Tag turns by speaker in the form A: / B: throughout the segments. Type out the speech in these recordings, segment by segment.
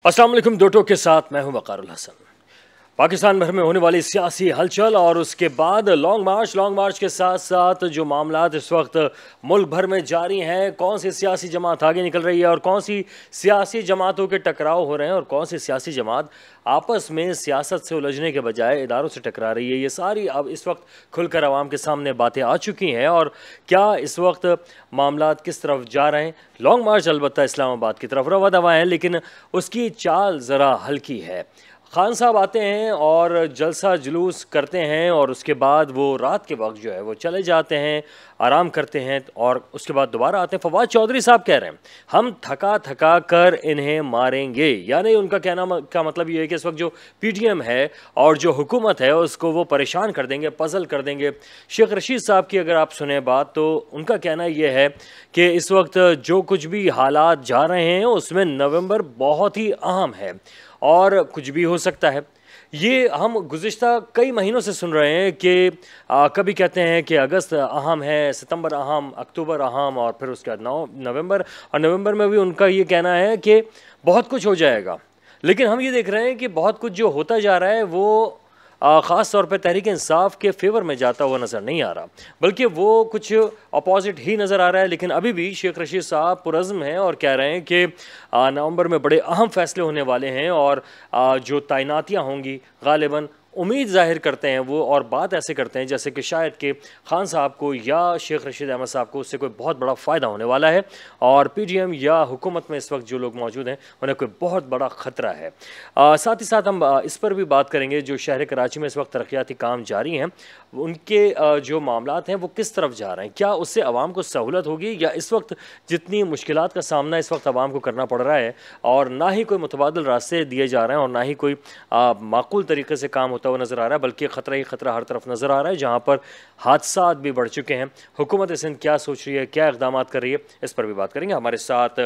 A: अस्सलाम वालेकुम। दोटो के साथ मैं हूं वक़ारुल हसन। पाकिस्तान भर में होने वाली सियासी हलचल और उसके बाद लॉन्ग मार्च के साथ साथ जो मामलात इस वक्त मुल्क भर में जारी हैं, कौन सी सियासी जमात आगे निकल रही है और कौन सी सियासी जमातों के टकराव हो रहे हैं और कौन सी सियासी जमात आपस में सियासत से उलझने के बजाय इदारों से टकरा रही है, ये सारी अब इस वक्त खुलकर आवाम के सामने बातें आ चुकी हैं। और क्या इस वक्त मामलात किस तरफ जा रहे हैं? लॉन्ग मार्च अलबत्ता इस्लामाबाद की तरफ रवा दवा है, लेकिन उसकी चाल ज़रा हल्की है। खान साहब आते हैं और जलसा जुलूस करते हैं और उसके बाद वो रात के वक्त जो है वो चले जाते हैं, आराम करते हैं और उसके बाद दोबारा आते हैं। फवाद चौधरी साहब कह रहे हैं हम थका कर इन्हें मारेंगे, यानी उनका कहना का मतलब ये है कि इस वक्त जो पीटीएम है और जो हुकूमत है उसको वो परेशान कर देंगे, पजल कर देंगे। शेख रशीद साहब की अगर आप सुने बात तो उनका कहना ये है कि इस वक्त जो कुछ भी हालात जा रहे हैं उसमें नवंबर बहुत ही अहम है और कुछ भी हो सकता है। ये हम गुज़िश्ता कई महीनों से सुन रहे हैं कि कभी कहते हैं कि अगस्त अहम है, सितंबर अहम, अक्टूबर अहम और फिर उसके बाद नवंबर, और नवंबर में भी उनका ये कहना है कि बहुत कुछ हो जाएगा। लेकिन हम ये देख रहे हैं कि बहुत कुछ जो होता जा रहा है वो ख़ास तौर पे तहरीक इंसाफ के फेवर में जाता हुआ नज़र नहीं आ रहा, बल्कि वो कुछ अपोजिट ही नज़र आ रहा है। लेकिन अभी भी शेख रशीद साहब पुरज़्म हैं और कह रहे हैं कि नवंबर में बड़े अहम फैसले होने वाले हैं और जो तैनातियाँ होंगी गालिबन उम्मीद ज़ाहिर करते हैं वो, और बात ऐसे करते हैं जैसे कि शायद कि खान साहब को या शेख रशीद अहमद साहब को उससे कोई बहुत बड़ा फ़ायदा होने वाला है और पीटीएम या हुकूमत में इस वक्त जो लोग मौजूद हैं उन्हें कोई बहुत बड़ा ख़तरा है। साथ ही साथ हम इस पर भी बात करेंगे जो शहर कराची में इस वक्त तरक्याती काम जारी हैं, उनके जो मामलात हैं वो किस तरफ जा रहे हैं, क्या उससे आवाम को सहूलत होगी या इस वक्त जितनी मुश्किलात का सामना इस वक्त आवाम को करना पड़ रहा है और ना ही कोई मुतबादिल रास्ते दिए जा रहे हैं और ना ही कोई माकूल तरीके से काम होता हुआ नज़र आ रहा है, बल्कि ख़तरा ही ख़तरा हर तरफ नज़र आ रहा है, जहाँ पर हादसात भी बढ़ चुके हैं। हुकूमत सिंध क्या सोच रही है, क्या इक़दाम कर रही है, इस पर भी बात करेंगे। हमारे साथ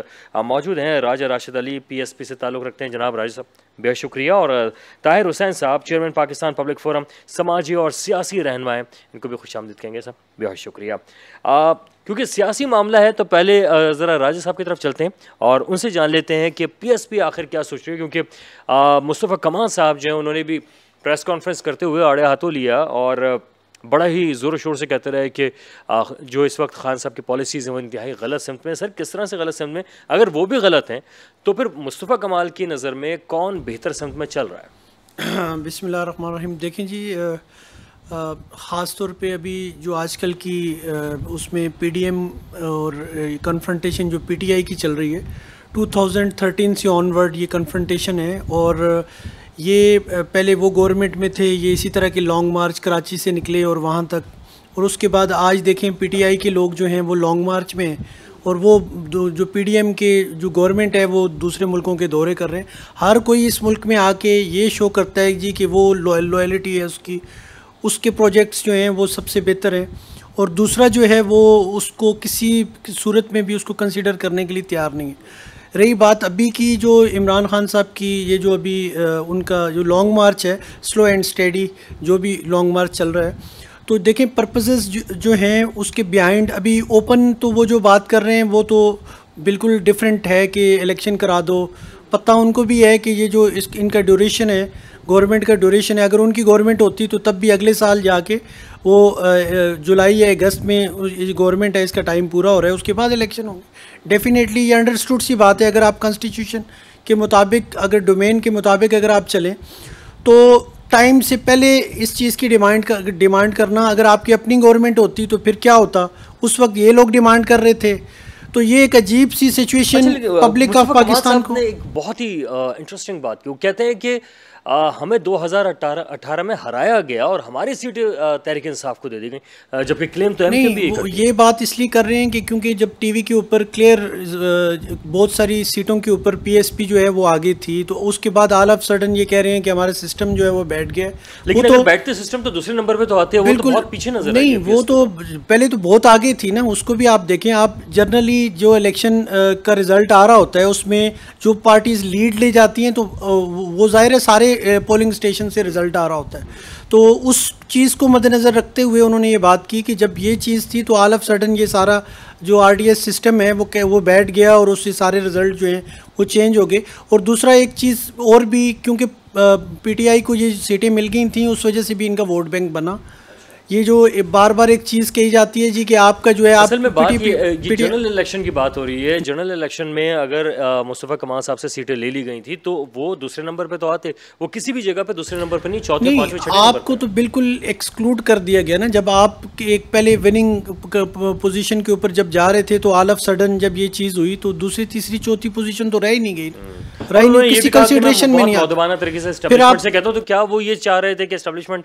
A: मौजूद हैं राजा राशिद अली, PSP से ताल्लुक़ रखते हैं। जनाब राजा साहब बेहद शुक्रिया। और ताहिर हुसैन साहब, चेयरमैन पाकिस्तान पब्लिक फोरम, समाजी और सियासी रहनुमा हैं, इनको भी खुशामदीद कहेंगे साहब, बेहद शुक्रिया। क्योंकि सियासी मामला है तो पहले ज़रा राजा साहब की तरफ चलते हैं और उनसे जान लेते हैं कि PSP आखिर क्या सोच रही है। क्योंकि मुस्तफ़ा कमाल साहब जो हैं उन्होंने भी प्रेस कॉन्फ्रेंस करते हुए आड़े हाथों लिया और बड़ा ही ज़ोर शोर से कहते रहे कि जो इस वक्त खान साहब की पॉलिसीज़ हैं वो इंतहाई गलत सिमत में। सर किस तरह से गलत सिमत में? अगर वो भी गलत हैं तो फिर मुस्तफ़ा कमाल की नज़र में कौन बेहतर सिमत में चल रहा है?
B: बिस्मिल्लाहिर्रहमानिर्रहीम। देखें जी, ख़ास तौर पे अभी जो आजकल की उसमें PDM और कन्फ्रंटेशन जो PTI की चल रही है, 2013 से ऑनवर्ड ये कन्फ्रंटेशन है। और ये पहले वो गवर्नमेंट में थे, ये इसी तरह के लॉन्ग मार्च कराची से निकले और वहाँ तक, और उसके बाद आज देखें PTI के लोग जो हैं वो लॉन्ग मार्च में हैं और वो जो PDM के जो गवर्नमेंट है वो दूसरे मुल्कों के दौरे कर रहे हैं। हर कोई इस मुल्क में आके ये शो करता है जी कि वो लॉयल्टी है उसकी, उसके प्रोजेक्ट्स जो हैं वो सबसे बेहतर हैं, और दूसरा जो है वो उसको किसी सूरत में भी उसको कंसिडर करने के लिए तैयार नहीं है। रही बात अभी की जो इमरान खान साहब की, ये जो अभी उनका जो लॉन्ग मार्च है, स्लो एंड स्टेडी जो भी लॉन्ग मार्च चल रहा है, तो देखें पर्पसेस जो हैं उसके बिहाइंड अभी ओपन तो वो जो बात कर रहे हैं वो तो बिल्कुल डिफरेंट है कि इलेक्शन करा दो। पता उनको भी है कि ये जो इनका ड्यूरेशन है, गवर्नमेंट का ड्यूरेशन है, अगर उनकी गवर्नमेंट होती तो तब भी अगले साल जाके वो जुलाई या अगस्त में ये गवर्नमेंट है इसका टाइम पूरा हो रहा है, उसके बाद इलेक्शन होंगे। डेफिनेटली ये अंडरस्टूड सी बात है। अगर आप कॉन्स्टिट्यूशन के मुताबिक, अगर डोमेन के मुताबिक अगर आप चलें तो टाइम से पहले इस चीज़ की डिमांड करना, अगर आपकी अपनी गवर्नमेंट होती तो फिर क्या होता, उस वक्त ये लोग डिमांड कर रहे थे। तो ये एक अजीब सी सिचुएशन पब्लिक ऑफ पाकिस्तान को।
A: एक बहुत ही इंटरेस्टिंग बात की, वो कहते हैं कि हमें 2018 में हराया गया और हमारी सीट तहरीक इंसाफ को दे दी गई, जबकि क्लेम तो
B: नहीं, भी ये बात इसलिए कर रहे हैं कि क्योंकि जब टीवी के ऊपर क्लियर बहुत सारी सीटों के ऊपर PSP जो है वो आगे थी, तो उसके बाद ऑल ऑफ सडन ये कह रहे हैं कि हमारा सिस्टम जो है वो बैठ गया।
A: लेकिन अगर बैठते सिस्टम तो दूसरे नंबर पे तो आते हैं, वो तो बहुत पीछे नजर
B: नहीं, वो तो पहले तो बहुत आगे थी ना, उसको भी आप देखें। आप जनरली जो इलेक्शन का रिज़ल्ट आ रहा होता है उसमें जो पार्टीज़ लीड ले जाती हैं तो वो ज़ाहिर है सारे पोलिंग स्टेशन से रिज़ल्ट आ रहा होता है। तो उस चीज़ को मद्देनज़र रखते हुए उन्होंने ये बात की कि जब ये चीज़ थी तो ऑल ऑफ सडन ये सारा जो आरडीएस सिस्टम है वो बैठ गया और उससे सारे रिज़ल्ट जो हैं वो चेंज हो गए। और दूसरा एक चीज़ और भी, क्योंकि पीटीआई को ये सीटें मिल गई थी उस वजह से भी इनका वोट बैंक बना। ये जो बार बार एक चीज़ कही जाती है जी कि आपका जो है
A: असल में बात ये जनरल इलेक्शन की बात हो रही है। जनरल इलेक्शन में अगर मुस्तफ़ा कमाल साहब से सीटें ले ली गई थी तो वो दूसरे नंबर पे तो आते, वो किसी भी जगह पे दूसरे नंबर पे नहीं, चौथे पांचवें छठे नंबर
B: आपको तो बिल्कुल एक्सक्लूड कर दिया गया ना। जब आप एक पहले विनिंग पोजीशन के ऊपर जब जा रहे थे तो ऑल ऑफ सडन जब ये चीज़ हुई तो दूसरी तीसरी चौथी पोजीशन तो रह ही नहीं गई, रही नहीं, किसी कंसीडरेशन में नहीं
A: आता। तरीके से एस्टैब्लिशमेंट से कहता हूं तो क्या वो ये चाह रहे थे कि एस्टैब्लिशमेंट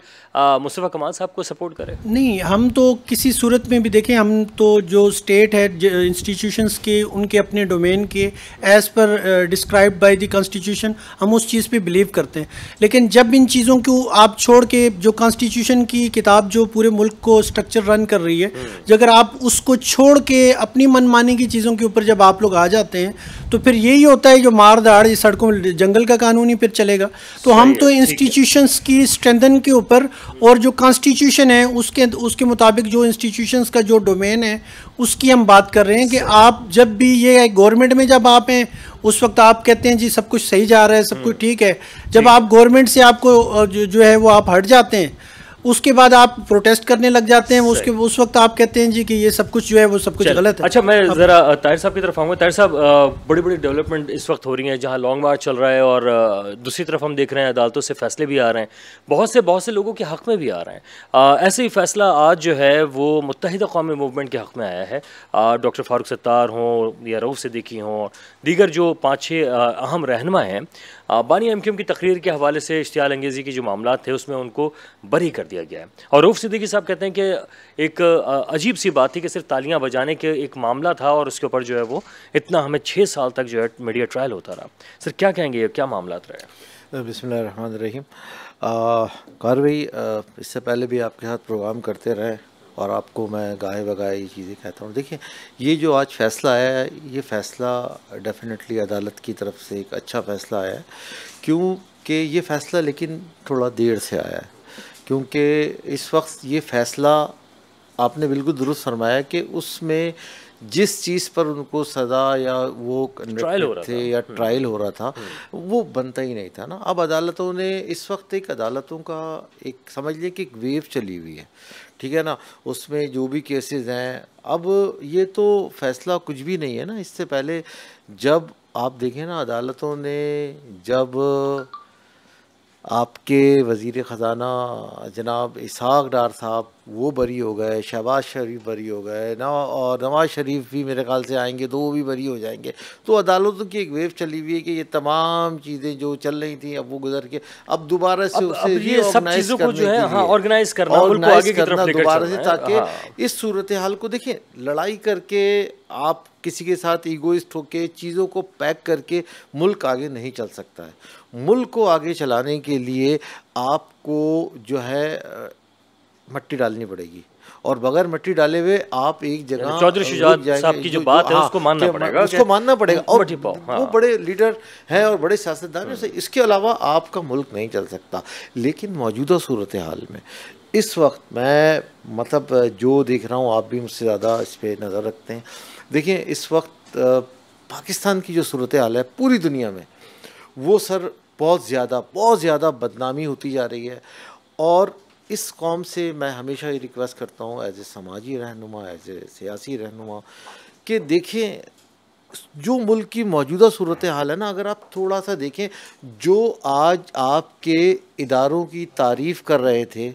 A: मुस्तफ़ा कमाल साहब को सपोर्ट करे?
B: नहीं, हम तो किसी सूरत में भी देखें, हम तो जो स्टेट है इंस्टीट्यूशंस के उनके अपने डोमेन के as per described by the constitution हम उस चीज़ पे बिलीव करते हैं। लेकिन जब इन चीज़ों को आप छोड़ के जो कॉन्स्टिट्यूशन की किताब जो पूरे मुल्क को स्ट्रक्चर रन कर रही है, अगर आप उसको छोड़ के अपनी मनमानी की चीज़ों के ऊपर जब आप लोग आ जाते हैं तो फिर यही होता है जो मार दाड़ सड़कों में जंगल का कानून ही फिर चलेगा। तो हम तो इंस्टीट्यूशंस की स्ट्रेंथन के ऊपर और जो कॉन्स्टिट्यूशन है उसके मुताबिक जो इंस्टीट्यूशंस का जो डोमेन है उसकी हम बात कर रहे हैं कि आप जब भी ये गवर्नमेंट में जब आप हैं उस वक्त आप कहते हैं जी सब कुछ सही जा रहा है, सब कुछ ठीक है। जब आप गवर्नमेंट से आपको जो है वो आप हट जाते हैं उसके बाद आप प्रोटेस्ट करने लग जाते हैं, उसके उस वक्त आप कहते हैं जी कि ये सब कुछ जो है वो सब कुछ गलत है।
A: अच्छा, मैं ज़रा ताहिर साहब की तरफ आऊँगा। ताहिर साहब, बड़ी बड़ी डेवलपमेंट इस वक्त हो रही हैं, जहाँ लॉन्ग मार्च चल रहा है और दूसरी तरफ हम देख रहे हैं अदालतों से फैसले भी आ रहे हैं, बहुत से लोगों के हक़ में भी आ रहे हैं। ऐसे ही फैसला आज जो है वो मुत्तहिदा कौमी मूवमेंट के हक़ में आया है। डॉक्टर फारूक सत्तार हों या रऊफ़ सिद्दीकी हों, दीगर जो 5-6 अहम रहनुमा हैं, बानी एमक्यूएम की तकरीर के हवाले से इश्तियाल अंगेज़ी के जो मामला थे उसमें उनको बरी कर दिया गया है। और रऊफ़ सिद्दीकी साहब कहते हैं कि एक अजीब सी बात थी कि सिर्फ तालियां बजाने के एक मामला था और उसके ऊपर जो है वो इतना हमें 6 साल तक जो है मीडिया ट्रायल होता रहा। सर क्या कहेंगे, क्या मामला रहे?
C: बिस्मिल्लाहिर्रहमानिर्रहीम। कार भाई, इससे पहले भी आपके साथ प्रोग्राम करते रहे और आपको मैं गाए बगाए ये चीज़ें कहता हूँ। देखिए, ये जो आज फ़ैसला आया है ये फ़ैसला डेफिनेटली अदालत की तरफ से एक अच्छा फ़ैसला आया है, क्योंकि ये फ़ैसला लेकिन थोड़ा देर से आया है। क्योंकि इस वक्त ये फ़ैसला आपने बिल्कुल दुरुस्त फरमाया कि उसमें जिस चीज़ पर उनको सज़ा या वो
A: ट्रायल
C: थे या ट्रायल हो रहा था वो बनता ही नहीं था ना। अब अदालतों ने इस वक्त एक अदालतों का एक समझ लें कि एक वेव चली हुई है, ठीक है ना। उसमें जो भी केसेस हैं, अब ये तो फ़ैसला कुछ भी नहीं है ना। इससे पहले जब आप देखें ना, अदालतों ने जब आपके वज़ीर ख़ज़ाना जनाब इसहाक़ डार साहब वो बरी हो गए, शहबाज शरीफ बरी हो गए ना, और नवाज़ शरीफ भी मेरे ख्याल से आएंगे तो वो भी बरी हो जाएंगे। तो अदालतों की एक वेव चली हुई है कि ये तमाम चीज़ें जो चल रही थी अब वो गुजर के अब दोबारा से उसे
A: रीऑर्गेनाइज करना
C: दोबारा से, ताकि इस सूरत हाल को देखें। लड़ाई करके आप किसी के साथ ईगोइस्ट होके चीज़ों को पैक करके मुल्क आगे नहीं चल सकता है। मुल्क को आगे चलाने के लिए आपको जो है मट्टी डालनी पड़ेगी, और बगैर मट्टी डाले हुए आप एक जगह
A: चौधरी शुजात साहब की जो बात है उसको मानना पड़ेगा,
C: उसको मानना पड़ेगा। और वो बड़े लीडर हैं और बड़े सियासतदान हैं, इसके अलावा आपका मुल्क नहीं चल सकता। लेकिन मौजूदा सूरत हाल में इस वक्त मैं मतलब जो देख रहा हूँ, आप भी मुझसे ज़्यादा इस पर नज़र रखते हैं। देखिए, इस वक्त पाकिस्तान की जो सूरत हाल है पूरी दुनिया में, वो सर बहुत ज़्यादा बदनामी होती जा रही है। और इस कौम से मैं हमेशा ये रिक्वेस्ट करता हूँ एज ए समाजी रहनुमा, एज ए सियासी रहनुमा, कि देखें जो मुल्क की मौजूदा सूरत हाल है ना, अगर आप थोड़ा सा देखें, जो आज आपके इदारों की तारीफ़ कर रहे थे,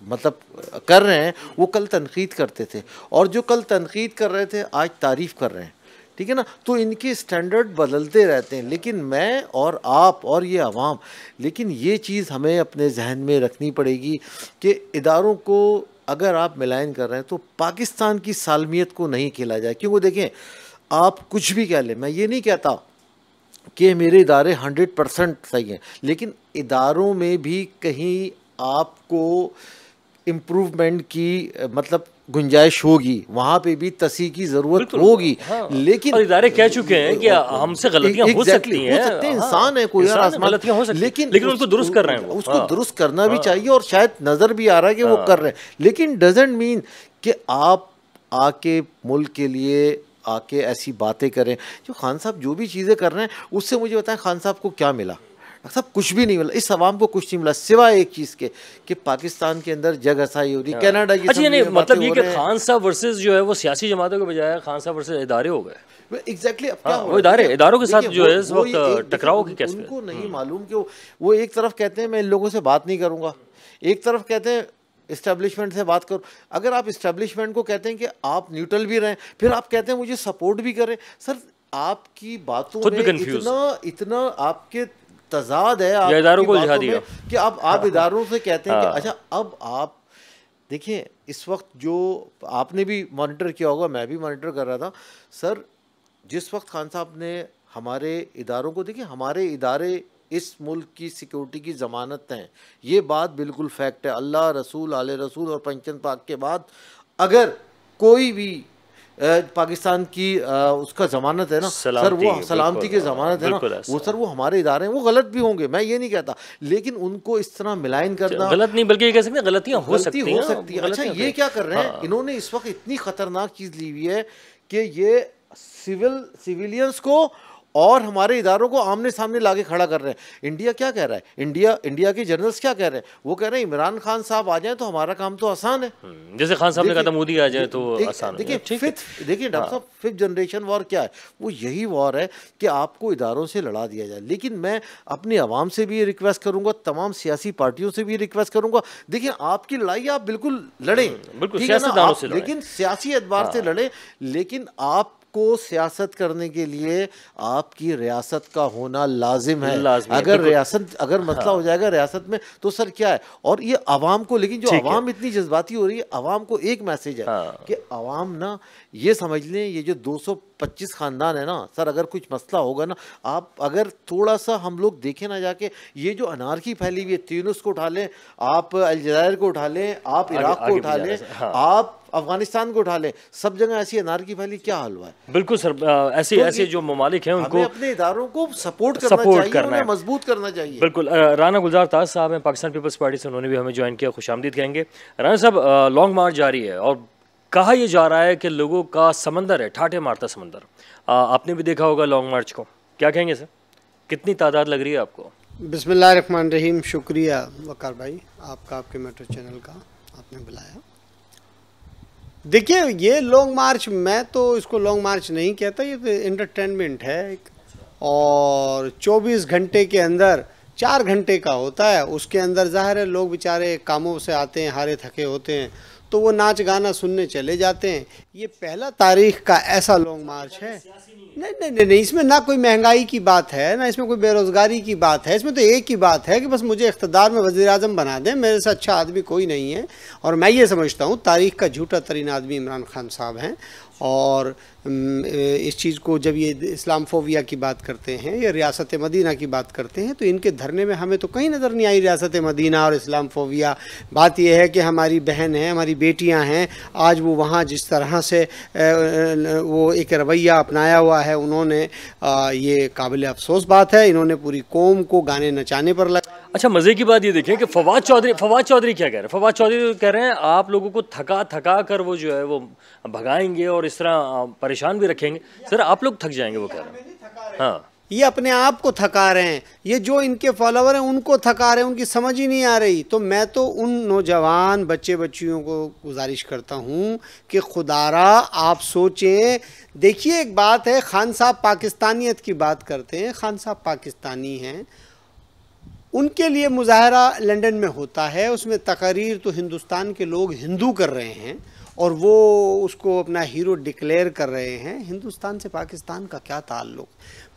C: मतलब कर रहे हैं, वो कल तनकीद करते थे, और जो कल तनकीद कर रहे थे आज तारीफ़ कर रहे हैं, ठीक है ना। तो इनके स्टैंडर्ड बदलते रहते हैं। लेकिन मैं और आप और ये आवाम, लेकिन ये चीज़ हमें अपने जहन में रखनी पड़ेगी कि इदारों को अगर आप मिलान कर रहे हैं तो पाकिस्तान की सालमियत को नहीं खेला जाए। क्योंकि देखें, आप कुछ भी कह लें, मैं ये नहीं कहता कि मेरे इदारे 100% सही हैं, लेकिन इदारों में भी कहीं आपको इम्प्रूवमेंट की मतलब गुंजाइश होगी, वहाँ पे भी तसी की जरूरत होगी।
A: हाँ।
C: लेकिन
A: और इदारे कह चुके हैं कि हमसे गलतियां हो सकती हैं,
C: इंसान है कोई,
A: गलतियां हो सकती, लेकिन उनको दुरुस्त कर रहे हैं,
C: उसको दुरुस्त करना भी चाहिए और शायद नजर भी आ रहा है कि वो कर रहे हैं, लेकिन डजंट मीन कि आप आके मुल्क के लिए आके ऐसी बातें करें। जो खान साहब जो भी चीज़ें कर रहे हैं उससे मुझे बताएं खान साहब को क्या मिला? सब कुछ भी नहीं मिला, इस अवाम को कुछ नहीं मिला सिवाय एक चीज़ के कि पाकिस्तान के अंदर जग हसाई हो रही, कनाडा की।
A: अच्छा, नहीं मतलब ये कि खान साहब वर्सेस जो है वो सियासी जमातों के बजाय खान साहब वर्सेस इदारे हो गए।
C: एग्जैक्टली। अब क्या
A: वो इदारों के साथ जो है इस वक्त टकराव की कैसे?
C: उनको नहीं मालूम कि वो एक तरफ कहते हैं मैं इन लोगों से बात नहीं करूँगा, एक तरफ कहते हैं इस्टेब्लिशमेंट से बात करो। अगर आप इस्टेब्लिशमेंट को कहते हैं कि आप न्यूट्रल भी रहें, फिर आप कहते हैं मुझे सपोर्ट भी करें। सर आपकी बातों में इतना आपके तजाद है आपकी
A: इदारों को
C: बातों
A: दिया
C: में कि आप इदारों से कहते हैं कि अच्छा अब आप देखिए इस वक्त जो आपने भी मॉनिटर किया होगा, मैं भी मॉनिटर कर रहा था सर, जिस वक्त खान साहब ने हमारे इदारों को, देखिए हमारे इदारे इस मुल्क की सिक्योरिटी की ज़मानत हैं, ये बात बिल्कुल फैक्ट है। अल्लाह रसूल आले रसूल और पंचन पाक के बाद अगर कोई भी पाकिस्तान की उसका ज़मानत है ना सर, वो सलामती की ज़मानत है ना, वो सर वो हमारे इदारे हैं। वो गलत भी होंगे, मैं ये नहीं कहता, लेकिन उनको इस तरह मिलान करना
A: गलत नहीं, बल्कि ये कह सकते हैं गलतियां हो सकती हैं।
C: अच्छा ये क्या कर रहे हैं इन्होंने इस वक्त इतनी ख़तरनाक चीज़ ली हुई है कि ये सिविलियंस को और हमारे इदारों को आमने सामने लाके खड़ा कर रहे हैं। इंडिया क्या कह रहा है, इंडिया के जनरल्स क्या कह रहे हैं? वो कह रहे हैं इमरान खान साहब आ जाएं तो हमारा काम तो आसान है।
A: जैसे खान साहब ने कहा था मोदी आ जाए तो आसान है।
C: देखिए डॉक्टर साहब, फिफ्थ जनरेशन वॉर क्या है? वो यही वॉर है कि आपको इदारों से लड़ा दिया जाए। लेकिन मैं अपनी आवाम से भी ये रिक्वेस्ट करूंगा, तमाम सियासी पार्टियों से भी रिक्वेस्ट करूंगा, देखिए आपकी लड़ाई आप बिल्कुल लड़ें, लेकिन सियासी एतबार से लड़ें, लेकिन आप को सियासत करने के लिए आपकी रियासत का होना लाजिम है। अगर मसला हो जाएगा रियासत में तो सर क्या है? और ये आवाम को, लेकिन जो आवाम इतनी जज्बाती हो रही है, आवाम को एक मैसेज है कि आवाम ना ये समझ लें, ये जो 225 खानदान है ना सर, अगर कुछ मसला होगा ना, आप अगर थोड़ा सा हम लोग देखें ना जाके, ये जो अनारकी फैली हुई है, तीनूस को उठा लें, आप अलजायर को उठा लें, आप इराक को उठा लें, आप अफगानिस्तान को उठा लें, सब जगह ऐसी अनारकी फैली, क्या हाल हुआ है?
A: बिल्कुल सर, ऐसे जो ममालिक हैं उनको
C: अपने इदारों को सपोर्ट करना चाहिए, उन्हें मजबूत करना चाहिए।
A: बिल्कुल। राना गुलजार ताज साहब हैं पाकिस्तान पीपल्स पार्टी से, उन्होंने भी हमें ज्वाइन किया, खुशामदीद कहेंगे। राना साहब, लॉन्ग मार्च जारी है और कहा यह जा रहा है कि लोगों का समंदर है, ठाठे मारता समंदर। आपने भी देखा होगा लॉन्ग मार्च को, क्या कहेंगे सर, कितनी तादाद लग रही है आपको?
D: बिस्मिल्लाहिर्रहमानिर्रहीम। शुक्रिया वकार भाई आपका, आपके मेट्रो चैनल का, आपने बुलाया। देखिए ये लॉन्ग मार्च, मैं तो इसको लॉन्ग मार्च नहीं कहता, ये तो एंटरटेनमेंट है एक, और 24 घंटे के अंदर 4 घंटे का होता है। उसके अंदर ज़ाहिर है लोग बेचारे कामों से आते हैं, हारे थके होते हैं, तो वो नाच गाना सुनने चले जाते हैं। ये पहला तारीख का ऐसा लॉन्ग मार्च है। नहीं, इसमें ना कोई महंगाई की बात है, ना इसमें कोई बेरोज़गारी की बात है, इसमें तो एक ही बात है कि बस मुझे इख्तिदार में वज़ीर आज़म बना दें, मेरे से अच्छा आदमी कोई नहीं है। और मैं ये समझता हूँ तारीख़ का झूठा तरीन आदमी इमरान खान साहब हैं। और इस चीज़ को जब ये इस्लामफोबिया की बात करते हैं या रियासत मदीना की बात करते हैं, तो इनके धरने में हमें तो कहीं नज़र नहीं आई रियासत मदीना और इस्लामफोबिया। बात यह है कि हमारी बहन हैं, हमारी बेटियां हैं, आज वो वहाँ जिस तरह से वो एक रवैया अपनाया हुआ है उन्होंने, ये काबिल अफसोस बात है। इन्होंने पूरी कौम को गाने नचाने पर लगा।
A: अच्छा, मज़े की बात ये देखें कि फवाद चौधरी क्या कह रहे हैं? फवाद चौधरी कह रहे हैं आप लोगों को थका कर वो जो है वो भगाएंगे और इस तरह परेशान भी रखेंगे। सर आप लोग थक जाएंगे, वो कह रहे हैं। हाँ,
D: ये अपने आप को थका रहे हैं, ये जो इनके फॉलोवर हैं उनको थका रहे हैं, उनकी समझ ही नहीं आ रही। तो मैं तो उन नौजवान बच्चे बच्चियों को गुजारिश करता हूँ कि खुदारा आप सोचें। देखिए एक बात है, खान साहब पाकिस्तानियत की बात करते हैं, खान साहब पाकिस्तानी हैं, उनके लिए मुजाहरा लंदन में होता है, उसमें तकरीर तो हिंदुस्तान के लोग हिंदू कर रहे हैं और वो उसको अपना हीरो डिक्लेयर कर रहे हैं। हिंदुस्तान से पाकिस्तान का क्या ताल्लुक़?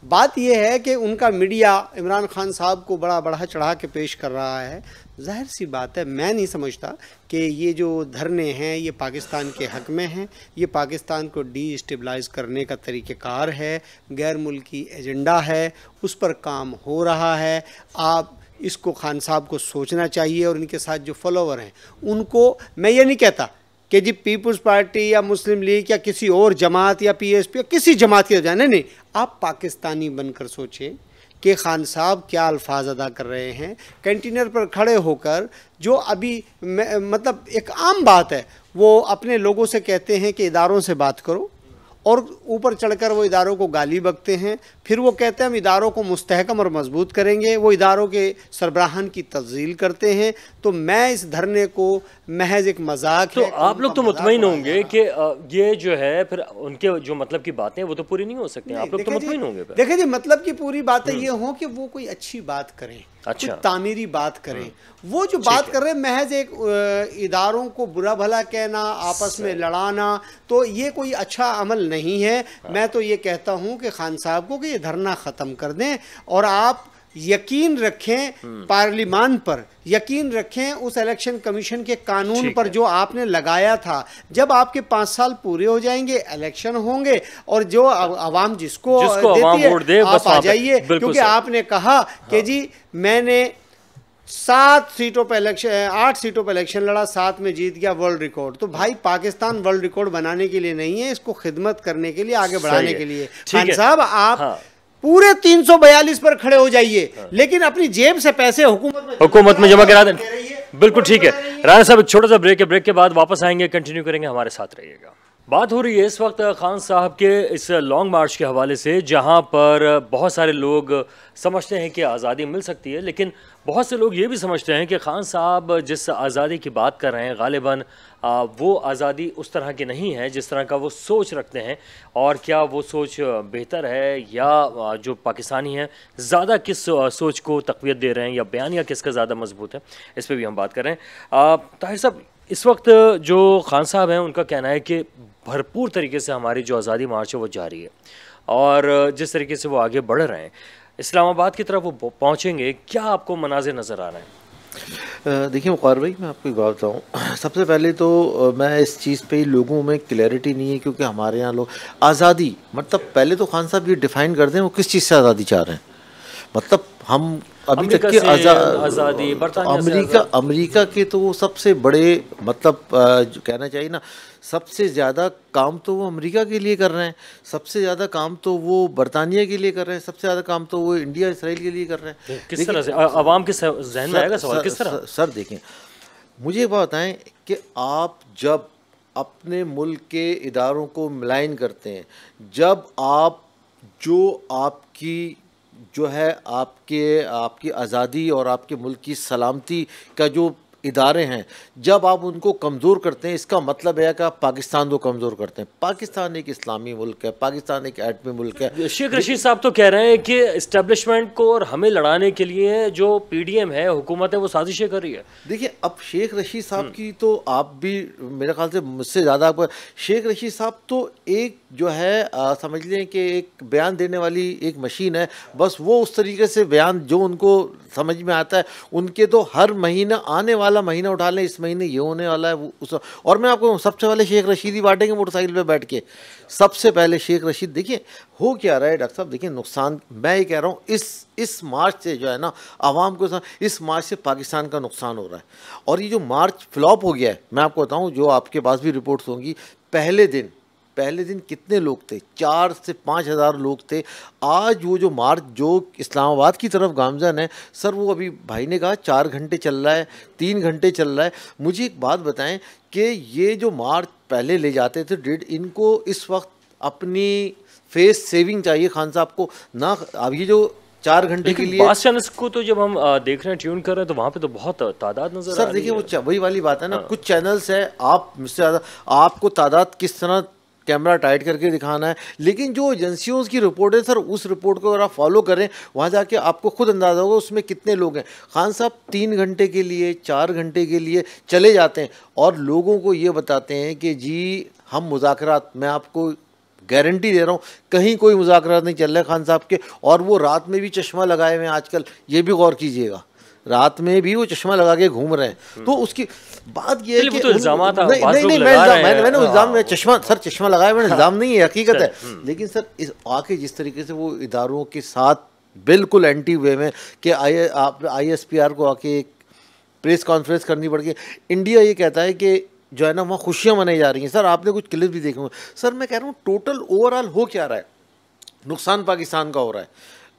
D: बात यह है कि उनका मीडिया इमरान खान साहब को बड़ा बढ़ा चढ़ा के पेश कर रहा है। जाहिर सी बात है, मैं नहीं समझता कि ये जो धरने हैं ये पाकिस्तान के हक़ में हैं। ये पाकिस्तान को डीस्टेबलाइज़ करने का तरीक़ेकार है, गैर मुल्की एजेंडा है, उस पर काम हो रहा है। आप इसको खान साहब को सोचना चाहिए और इनके साथ जो फॉलोवर हैं उनको, मैं ये नहीं कहता कि जी पीपुल्स पार्टी या मुस्लिम लीग या किसी और जमात या पीएसपी या किसी जमात की जाने नहीं, आप पाकिस्तानी बनकर सोचें कि खान साहब क्या अल्फाज अदा कर रहे हैं कैंटीनर पर खड़े होकर, जो अभी मतलब एक आम बात है, वो अपने लोगों से कहते हैं कि इदारों से बात करो, और ऊपर चढ़कर वो इदारों को गाली बकते हैं। फिर वो कहते हैं हम इदारों को मुस्तहकम और मजबूत करेंगे, वो इदारों के सरबराहान की तज़ील करते हैं। तो मैं इस धरने को महज एक मजाक
A: तो आप लोग तो मुतमईन होंगे कि ये जो है फिर उनके जो मतलब की बातें वो तो पूरी नहीं हो सकती, आप लोग तो मुतमईन होंगे।
D: देखिए जी, मतलब की पूरी बातें ये हो कि वो कोई अच्छी बात करें,
A: अच्छा,
D: कुछ तामीरी बात करें। वो जो बात कर रहे हैं महज एक इदारों को बुरा भला कहना, आपस में लड़ाना, तो ये कोई अच्छा अमल नहीं है। मैं तो ये कहता हूँ कि खान साहब को कि ये धरना ख़त्म कर दें, और आप यकीन रखें पार्लिमान पर, यकीन रखें उस इलेक्शन कमीशन के कानून पर जो आपने लगाया था। जब आपके 5 साल पूरे हो जाएंगे, इलेक्शन होंगे, और जो आवाम जिसको देती है आप आ जाइए, क्योंकि आपने कहा कि जी मैंने 7 सीटों पर इलेक्शन, 8 सीटों पर इलेक्शन लड़ा, 7 में जीत गया, वर्ल्ड रिकॉर्ड। तो भाई पाकिस्तान वर्ल्ड रिकॉर्ड बनाने के लिए नहीं है, इसको खिदमत करने के लिए, आगे बढ़ाने के लिए। खान साहब आप पूरे 342 पर खड़े हो जाइए, लेकिन अपनी जेब से पैसे हुकूमत में जमा करा दें।
A: बिल्कुल ठीक है। राणा साहब एक छोटा सा ब्रेक है, ब्रेक के बाद वापस आएंगे, कंटिन्यू करेंगे, हमारे साथ रहिएगा। बात हो रही है इस वक्त खान साहब के इस लॉन्ग मार्च के हवाले से, जहां पर बहुत सारे लोग समझते हैं कि आज़ादी मिल सकती है, लेकिन बहुत से लोग ये भी समझते हैं कि खान साहब जिस आज़ादी की बात कर रहे हैं गालिबन वो आज़ादी उस तरह की नहीं है जिस तरह का वो सोच रखते हैं। और क्या वो सोच बेहतर है, या जो पाकिस्तानी हैं ज़्यादा किस सोच को तक़वियत दे रहे हैं, या बयानिया किसका ज़्यादा मजबूत है, इस पर भी हम बात कर रहे हैं। ताहिर साहब, इस वक्त जो खान साहब हैं उनका कहना है कि भरपूर तरीके से हमारी जो आज़ादी मार्च है वो जारी है, और जिस तरीके से वो आगे बढ़ रहे हैं इस्लामाबाद की तरफ वो पहुँचेंगे, क्या आपको मनाज़िर नज़र आ रहे हैं?
C: देखिए वक़ार भाई, मैं आपको एक बात बताऊँ। सबसे पहले तो मैं इस चीज़ पे लोगों में क्लैरिटी नहीं है, क्योंकि हमारे यहाँ लोग आज़ादी मतलब पहले तो खान साहब ये डिफ़ाइन कर दें वो किस चीज़ से आज़ादी चाह रहे हैं। मतलब हम अभी तक के आज़ादी अमेरिका के तो वो सबसे बड़े मतलब जो कहना चाहिए ना, सबसे ज़्यादा काम तो वो अमेरिका के लिए कर रहे हैं, सबसे ज़्यादा काम तो वो बरतानिया के लिए कर रहे हैं, सबसे ज़्यादा काम तो वो इंडिया इसराइल के लिए कर रहे हैं।
A: किस तरह से आवाम के जहन में आएगा सवाल, किस तरह?
C: सर देखें, मुझे ये बात बताएं कि आप जब अपने मुल्क के इदारों को मिलान करते हैं, जब आप जो आपकी जो है आपकी आज़ादी और आपके मुल्क की सलामती का जो इदारे हैं, जब आप उनको कमज़ोर करते हैं, इसका मतलब है कि आप पाकिस्तान को कमज़ोर करते हैं। पाकिस्तान एक इस्लामी मुल्क है, पाकिस्तान एक एटमी मुल्क है।
A: शेख रशीद साहब तो कह रहे हैं कि इस्टेब्लिशमेंट को और हमें लड़ाने के लिए जो पीडीएम है, हुकूमत है, वो साजिशें कर रही है।
C: देखिए, अब शेख रशीद साहब की तो आप भी मेरे ख्याल से मुझसे ज़्यादा आप, शेख रशीद साहब तो एक जो है समझ लें कि एक बयान देने वाली एक मशीन है। बस वो उस तरीके से बयान जो उनको समझ में आता है, उनके तो हर महीना आने वाला महीना उठा लें, इस महीने ये होने वाला है उस। और मैं आपको सबसे पहले शेख रशीद ही बांटेंगे मोटरसाइकिल पे बैठ के। सबसे पहले शेख रशीद, देखिए हो क्या रहा है डॉक्टर साहब, देखिए नुकसान मैं ये कह रहा हूँ इस मार्च से जो है ना आवाम को, इस मार्च से पाकिस्तान का नुकसान हो रहा है। और ये जो मार्च फ्लॉप हो गया है, मैं आपको बताऊँ, जो आपके पास भी रिपोर्ट्स होंगी, पहले दिन कितने लोग थे? 4 से 5 हज़ार लोग थे। आज वो जो मार्च जो इस्लामाबाद की तरफ गामजन है सर, वो अभी भाई ने कहा 4 घंटे चल रहा है, 3 घंटे चल रहा है। मुझे एक बात बताएं कि ये जो मार्च पहले ले जाते थे इनको इस वक्त अपनी फेस सेविंग चाहिए खान साहब को ना। अब ये जो 4 घंटे के लिए
A: बास चैनल्स को तो जब हम देख रहे हैं, ट्यून कर रहे हैं, तो वहाँ पे तो बहुत तादाद नजर आ रही है।
C: सर देखिए, वो वही वाली बात है ना, कुछ चैनल्स है, आप मुझसे ज़्यादा आपको तादाद किस तरह कैमरा टाइट करके दिखाना है, लेकिन जो एजेंसियों की रिपोर्ट है सर, उस रिपोर्ट को अगर आप फॉलो करें, वहाँ जाके आपको खुद अंदाज़ा होगा उसमें कितने लोग हैं। खान साहब 3 घंटे के लिए, 4 घंटे के लिए चले जाते हैं और लोगों को ये बताते हैं कि जी हम मुज़ाकरात, मैं आपको गारंटी दे रहा हूँ कहीं कोई मुज़ाकरात नहीं चल रहे खान साहब के। और वो रात में भी चश्मा लगाए हुए हैं आजकल, ये भी गौर कीजिएगा, रात में भी वो चश्मा लगा के घूम रहे हैं। तो उसकी बात ये है कि
A: तो इल्जामात
C: नहीं मैंने इल्जाम चश्मा लगाया, मैंने इल्जाम नहीं है, हकीकत है। लेकिन सर इस आके जिस तरीके से वो इदारों के साथ बिल्कुल एंटी वे में कि ISPR को आके एक प्रेस कॉन्फ्रेंस करनी पड़ गई। इंडिया ये कहता है कि जो है ना वहाँ खुशियाँ मनाई जा रही हैं। सर आपने कुछ क्लिप भी देखे होंगे। सर मैं कह रहा हूँ टोटल ओवरऑल हो क्या रहा है, नुकसान पाकिस्तान का हो रहा है,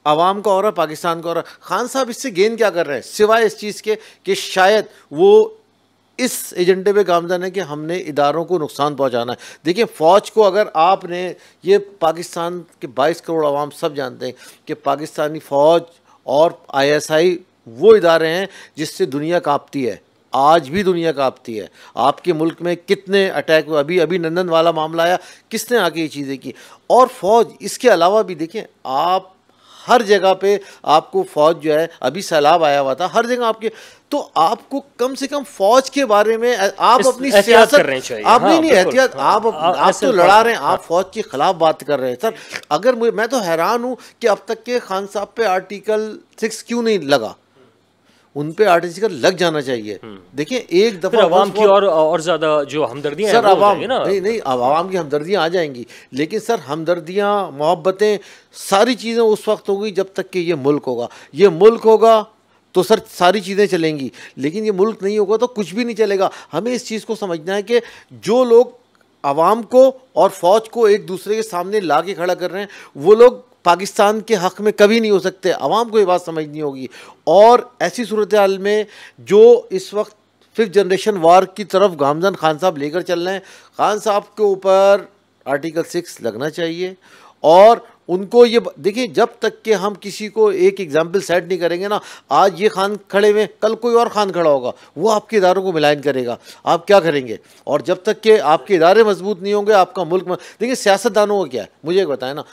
C: आवाम का हो रहा है, पाकिस्तान का हो रहा है। खान साहब इससे गेन क्या कर रहे हैं सिवाय इस चीज़ के कि शायद वो इस एजेंडे पे गामजन है कि हमने इदारों को नुकसान पहुंचाना है। देखिए फ़ौज को अगर आपने, ये पाकिस्तान के 22 करोड़ आवाम सब जानते हैं कि पाकिस्तानी फ़ौज और ISI वो इदारे हैं जिससे दुनिया कांपती है, आज भी दुनिया कांपती है। आपके मुल्क में कितने अटैक हुए, अभी अभी नंदन वाला मामला आया, किसने आके ये चीज़ें की। और फ़ौज इसके अलावा भी देखें आप हर जगह पे आपको फ़ौज जो है, अभी सैलाब आया हुआ था, हर जगह आपके, तो आपको कम से कम फ़ौज के बारे में आप अपनी सियासत आप नहीं एहतियात, आप तो लड़ा रहे हैं, आप फ़ौज के खिलाफ बात कर रहे हैं। सर अगर मैं तो हैरान हूँ कि अब तक के खान साहब पे आर्टिकल 6 क्यों नहीं लगा, उन पे आर्टिकल लग जाना चाहिए। देखिए एक दफ़ा
A: आवाम की और ज़्यादा जो हमदर्दियाँ
C: सर आवाम नहीं आवाम की हमदर्दियाँ आ जाएंगी, लेकिन सर हमदर्दियाँ मोहब्बतें सारी चीज़ें उस वक्त होगी जब तक कि ये मुल्क होगा। ये मुल्क होगा तो सर सारी चीज़ें चलेंगी, लेकिन ये मुल्क नहीं होगा तो कुछ भी नहीं चलेगा। हमें इस चीज़ को समझना है कि जो लोग आवाम को और फ़ौज को एक दूसरे के सामने ला के खड़ा कर रहे हैं वो लोग पाकिस्तान के हक़ में कभी नहीं हो सकते। आवाम को ये बात समझनी होगी। और ऐसी सूरत हाल में जो इस वक्त 5th जनरेशन वार की तरफ गामजन खान साहब लेकर चल रहे हैं, खान साहब के ऊपर आर्टिकल 6 लगना चाहिए। और उनको ये देखिए, जब तक कि हम किसी को एक एग्जाम्पल सेट नहीं करेंगे ना, आज ये खान खड़े हुए, कल कोई और खान खड़ा होगा, वो आपके इदारों को मिलान करेगा, आप क्या करेंगे। और जब तक कि आपके इदारे मजबूत नहीं होंगे, आपका मुल्क देखिए सियासतदानों को क्या है, मुझे एक बताएं ना,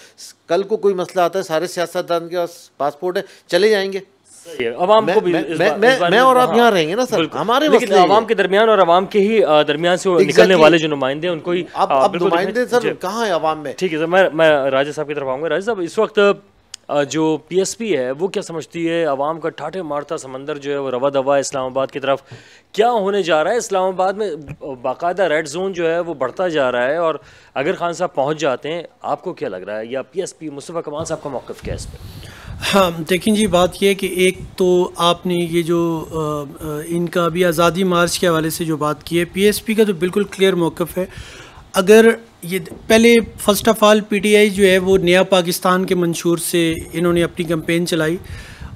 C: कल को कोई मसला आता है, सारे सियासतदान के पास पासपोर्ट है, चले जाएंगे।
A: अवाम को भी
C: मैं और आप यहाँ रहेंगे ना सर, हमारे
A: लेकिन अवाम के दरमियान और अवाम के ही दरमियान से निकलने वाले जो नुमाइंदे उनको ही
C: अब नुमाइंदे सर कहाँ है अवाम में।
A: ठीक है सर, मैं राजा साहब की तरफ आऊँगा। राजा साहब इस वक्त जो PSP है वो क्या समझती है, अवाम का ठाठे मारता समंदर जो है वो रवा दवा इस्लामाबाद की तरफ क्या होने जा रहा है। इस्लामाबाद में बाकायदा रेड जोन जो है वो बढ़ता जा रहा है, और अगर खान साहब पहुँच जाते हैं, आपको क्या लग रहा है, या PSP मुस्तफ़ा कमाल साहब का मौक़िफ़ क्या है इस पर?
B: हाँ देखिए जी, बात यह है कि एक तो आपने ये जो इनका अभी आज़ादी मार्च के हवाले से जो बात की है, PSP का तो बिल्कुल क्लियर मौक़िफ़ है। अगर ये पहले फर्स्ट ऑफ़ ऑल PTI जो है वो नया पाकिस्तान के मंशूर से इन्होंने अपनी कैंपेन चलाई,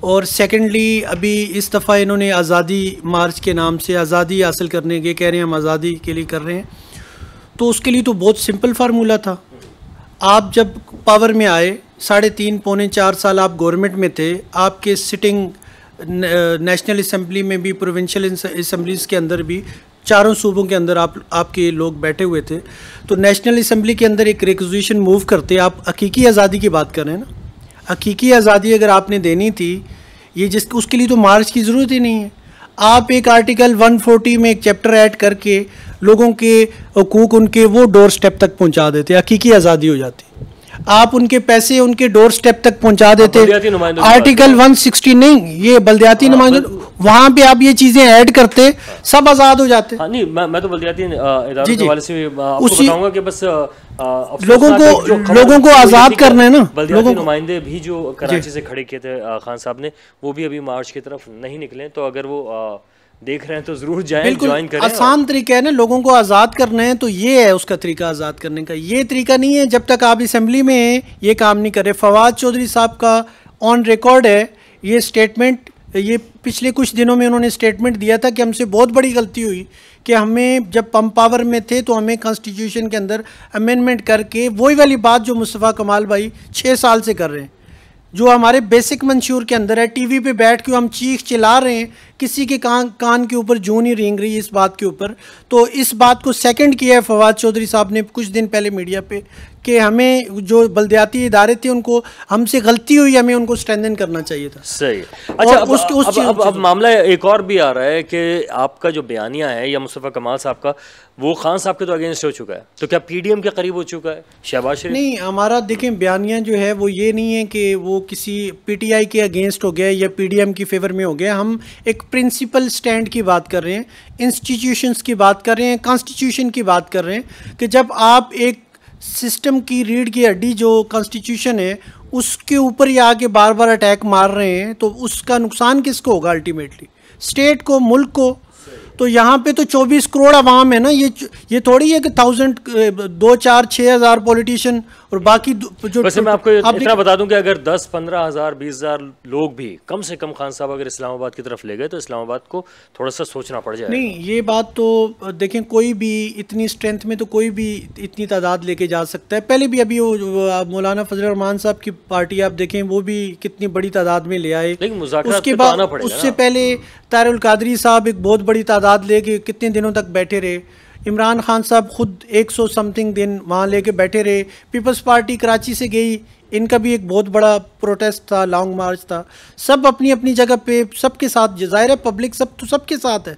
B: और सेकेंडली अभी इस दफ़ा इन्होंने आज़ादी मार्च के नाम से आज़ादी हासिल करने के कह रहे हैं, हम आज़ादी के लिए कर रहे हैं। तो उसके लिए तो बहुत सिंपल फार्मूला था। आप जब पावर में आए, 3.5 पौने 4 साल आप गवर्नमेंट में थे, आपके सिटिंग नेशनल असम्बली में भी, प्रोविंशियल असम्बलीज़ के अंदर भी, चारों सूबों के अंदर आपके लोग बैठे हुए थे। तो नेशनल असम्बली के अंदर एक रिक्वेजिशन मूव करते, आप हकीकी आज़ादी की बात कर रहे हैं ना, हकीकी आज़ादी अगर आपने देनी थी, ये उसके लिए तो मार्च की ज़रूरत ही नहीं है। आप एक आर्टिकल 140 में एक चैप्टर ऐड करके लोगों के हकूक़ उनके वो डोर स्टेप तक पहुंचा देते, हकीकी आज़ादी हो जाती। आप उनके पैसे उनके डोर स्टेप तक पहुंचा देते। आर्टिकल 160 नहीं, ये बल्दियाती नुमाइंदों, वहाँ पे आप ये चीज़ें ऐड करते, सब आज़ाद हो जाते।
A: नहीं, मैं तो बल्दियाती इदारों के हवाले से आपको बताऊंगा कि बस
B: लोगों को आज़ाद करना है ना।
A: बल्दियाती नुमाइंदे भी जो कराची से खड़े किए थे खान साहब ने, वो भी अभी मार्च की तरफ नहीं निकले। तो अगर वो देख रहे हैं तो जरूर जाएं, ज्वाइन करें।
B: आसान तरीका है ना, लोगों को आज़ाद करना है तो ये है उसका तरीका, आज़ाद करने का। ये तरीका नहीं है जब तक आप असेंबली में ये काम नहीं करे। फवाद चौधरी साहब का ऑन रिकॉर्ड है ये स्टेटमेंट, ये पिछले कुछ दिनों में उन्होंने स्टेटमेंट दिया था कि हमसे बहुत बड़ी गलती हुई कि हमें जब हम पावर में थे तो हमें कॉन्स्टिट्यूशन के अंदर अमेंडमेंट करके, वही वाली बात जो मुस्तफ़ा कमाल भाई 6 साल से कर रहे हैं, जो हमारे बेसिक मंशूर के अंदर है। टीवी पे बैठ के हम चीख चिल्ला रहे हैं, किसी के कान के ऊपर जूं नहीं रेंग रही इस बात के ऊपर। तो इस बात को सेकंड किया है फवाद चौधरी साहब ने कुछ दिन पहले मीडिया पे कि हमें जो बल्दियाती इदारे थे उनको, हमसे गलती हुई, हमें उनको स्ट्रेंथन करना चाहिए था।
A: सही। अच्छा, अब मामला एक और भी आ रहा है कि आपका जो बयानिया है या मुस्तफ़ा कमाल साहब का, वो खान साहब के तो अगेंस्ट हो चुका है, तो क्या PDM के करीब हो चुका है शहबाज शरीफ?
B: नहीं, हमारा देखें बयानिया जो है वो ये नहीं है कि वो किसी PTI के अगेंस्ट हो गया या PDM की फेवर में हो गया। हम एक प्रिंसिपल स्टैंड की बात कर रहे हैं, इंस्टीट्यूशंस की बात कर रहे हैं, कॉन्स्टिट्यूशन की बात कर रहे हैं कि जब आप एक सिस्टम की रीढ़ की हड्डी जो कॉन्स्टिट्यूशन है उसके ऊपर ही आके बार बार अटैक मार रहे हैं, तो उसका नुकसान किसको होगा? अल्टीमेटली स्टेट को, मुल्क को। तो यहाँ पे तो 24 करोड़ आवाम है ना, ये थोड़ी है कि 2-4-6 हज़ार पॉलिटिशियन और बाकी जो।
A: वैसे मैं आपको इतना बता दूं कि अगर 10-15 हज़ार 20 हज़ार लोग भी कम से कम खान साहब अगर इस्लामाबाद की तरफ ले गए तो इस्लामाबाद को थोड़ा सा सोचना पड़ जाएगा।
B: नहीं, ये बात तो देखें, कोई भी इतनी स्ट्रेंथ में तो कोई भी इतनी तादाद लेके जा सकता है। पहले भी अभी वो मौलाना फजल रहमान साहब की पार्टी आप देखें, वो भी कितनी बड़ी तादाद में ले आए। उसके बाद उससे पहले तारिल कादरी साहब एक बहुत बड़ी तादाद लेके कितने दिनों तक बैठे रहे। इमरान खान साहब खुद 100 समथिंग दिन वहाँ लेके बैठे रहे। पीपल्स पार्टी कराची से गई, इनका भी एक बहुत बड़ा प्रोटेस्ट था, लॉन्ग मार्च था। सब अपनी अपनी जगह पे सबके साथ, ज़ाहिर है पब्लिक सब तो सबके साथ है,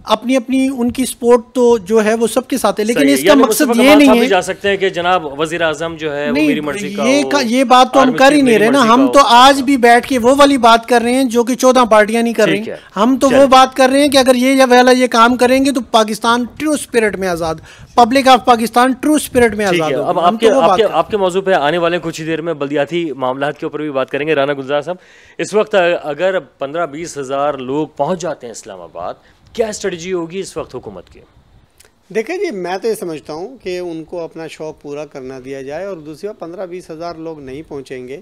B: अपनी अपनी उनकी सपोर्ट तो जो है वो सबके साथ है, लेकिन इसका मकसद ये नहीं है
A: जा सकते हैं कि जनाब वजीर आजम जो है वो मेरी मर्जी का
B: ये बात तो हम कर ही नहीं रहे ना। हम तो आज भी बैठ के वो वाली बात कर रहे हैं जो कि 14 पार्टियां नहीं कर रही। हम तो वो बात कर रहे हैं कि अगर ये वाला ये काम करेंगे तो पाकिस्तान ट्रू स्पिरिट में आज़ाद, public of Pakistan true spirit में आज़ाद।
A: अब आपके मौजू पे आने वाले कुछ ही देर में बल्दियाती मामलात के ऊपर भी बात करेंगे। राना गुलजार साहब, इस वक्त अगर 15-20 हज़ार लोग पहुंच जाते हैं इस्लामाबाद, क्या स्ट्रेटजी होगी इस वक्त हुकूमत की?
D: देखिए जी, मैं तो ये समझता हूँ कि उनको अपना शौक़ पूरा करना दिया जाए। और दूसरी बात, 15-20 हज़ार लोग नहीं पहुँचेंगे,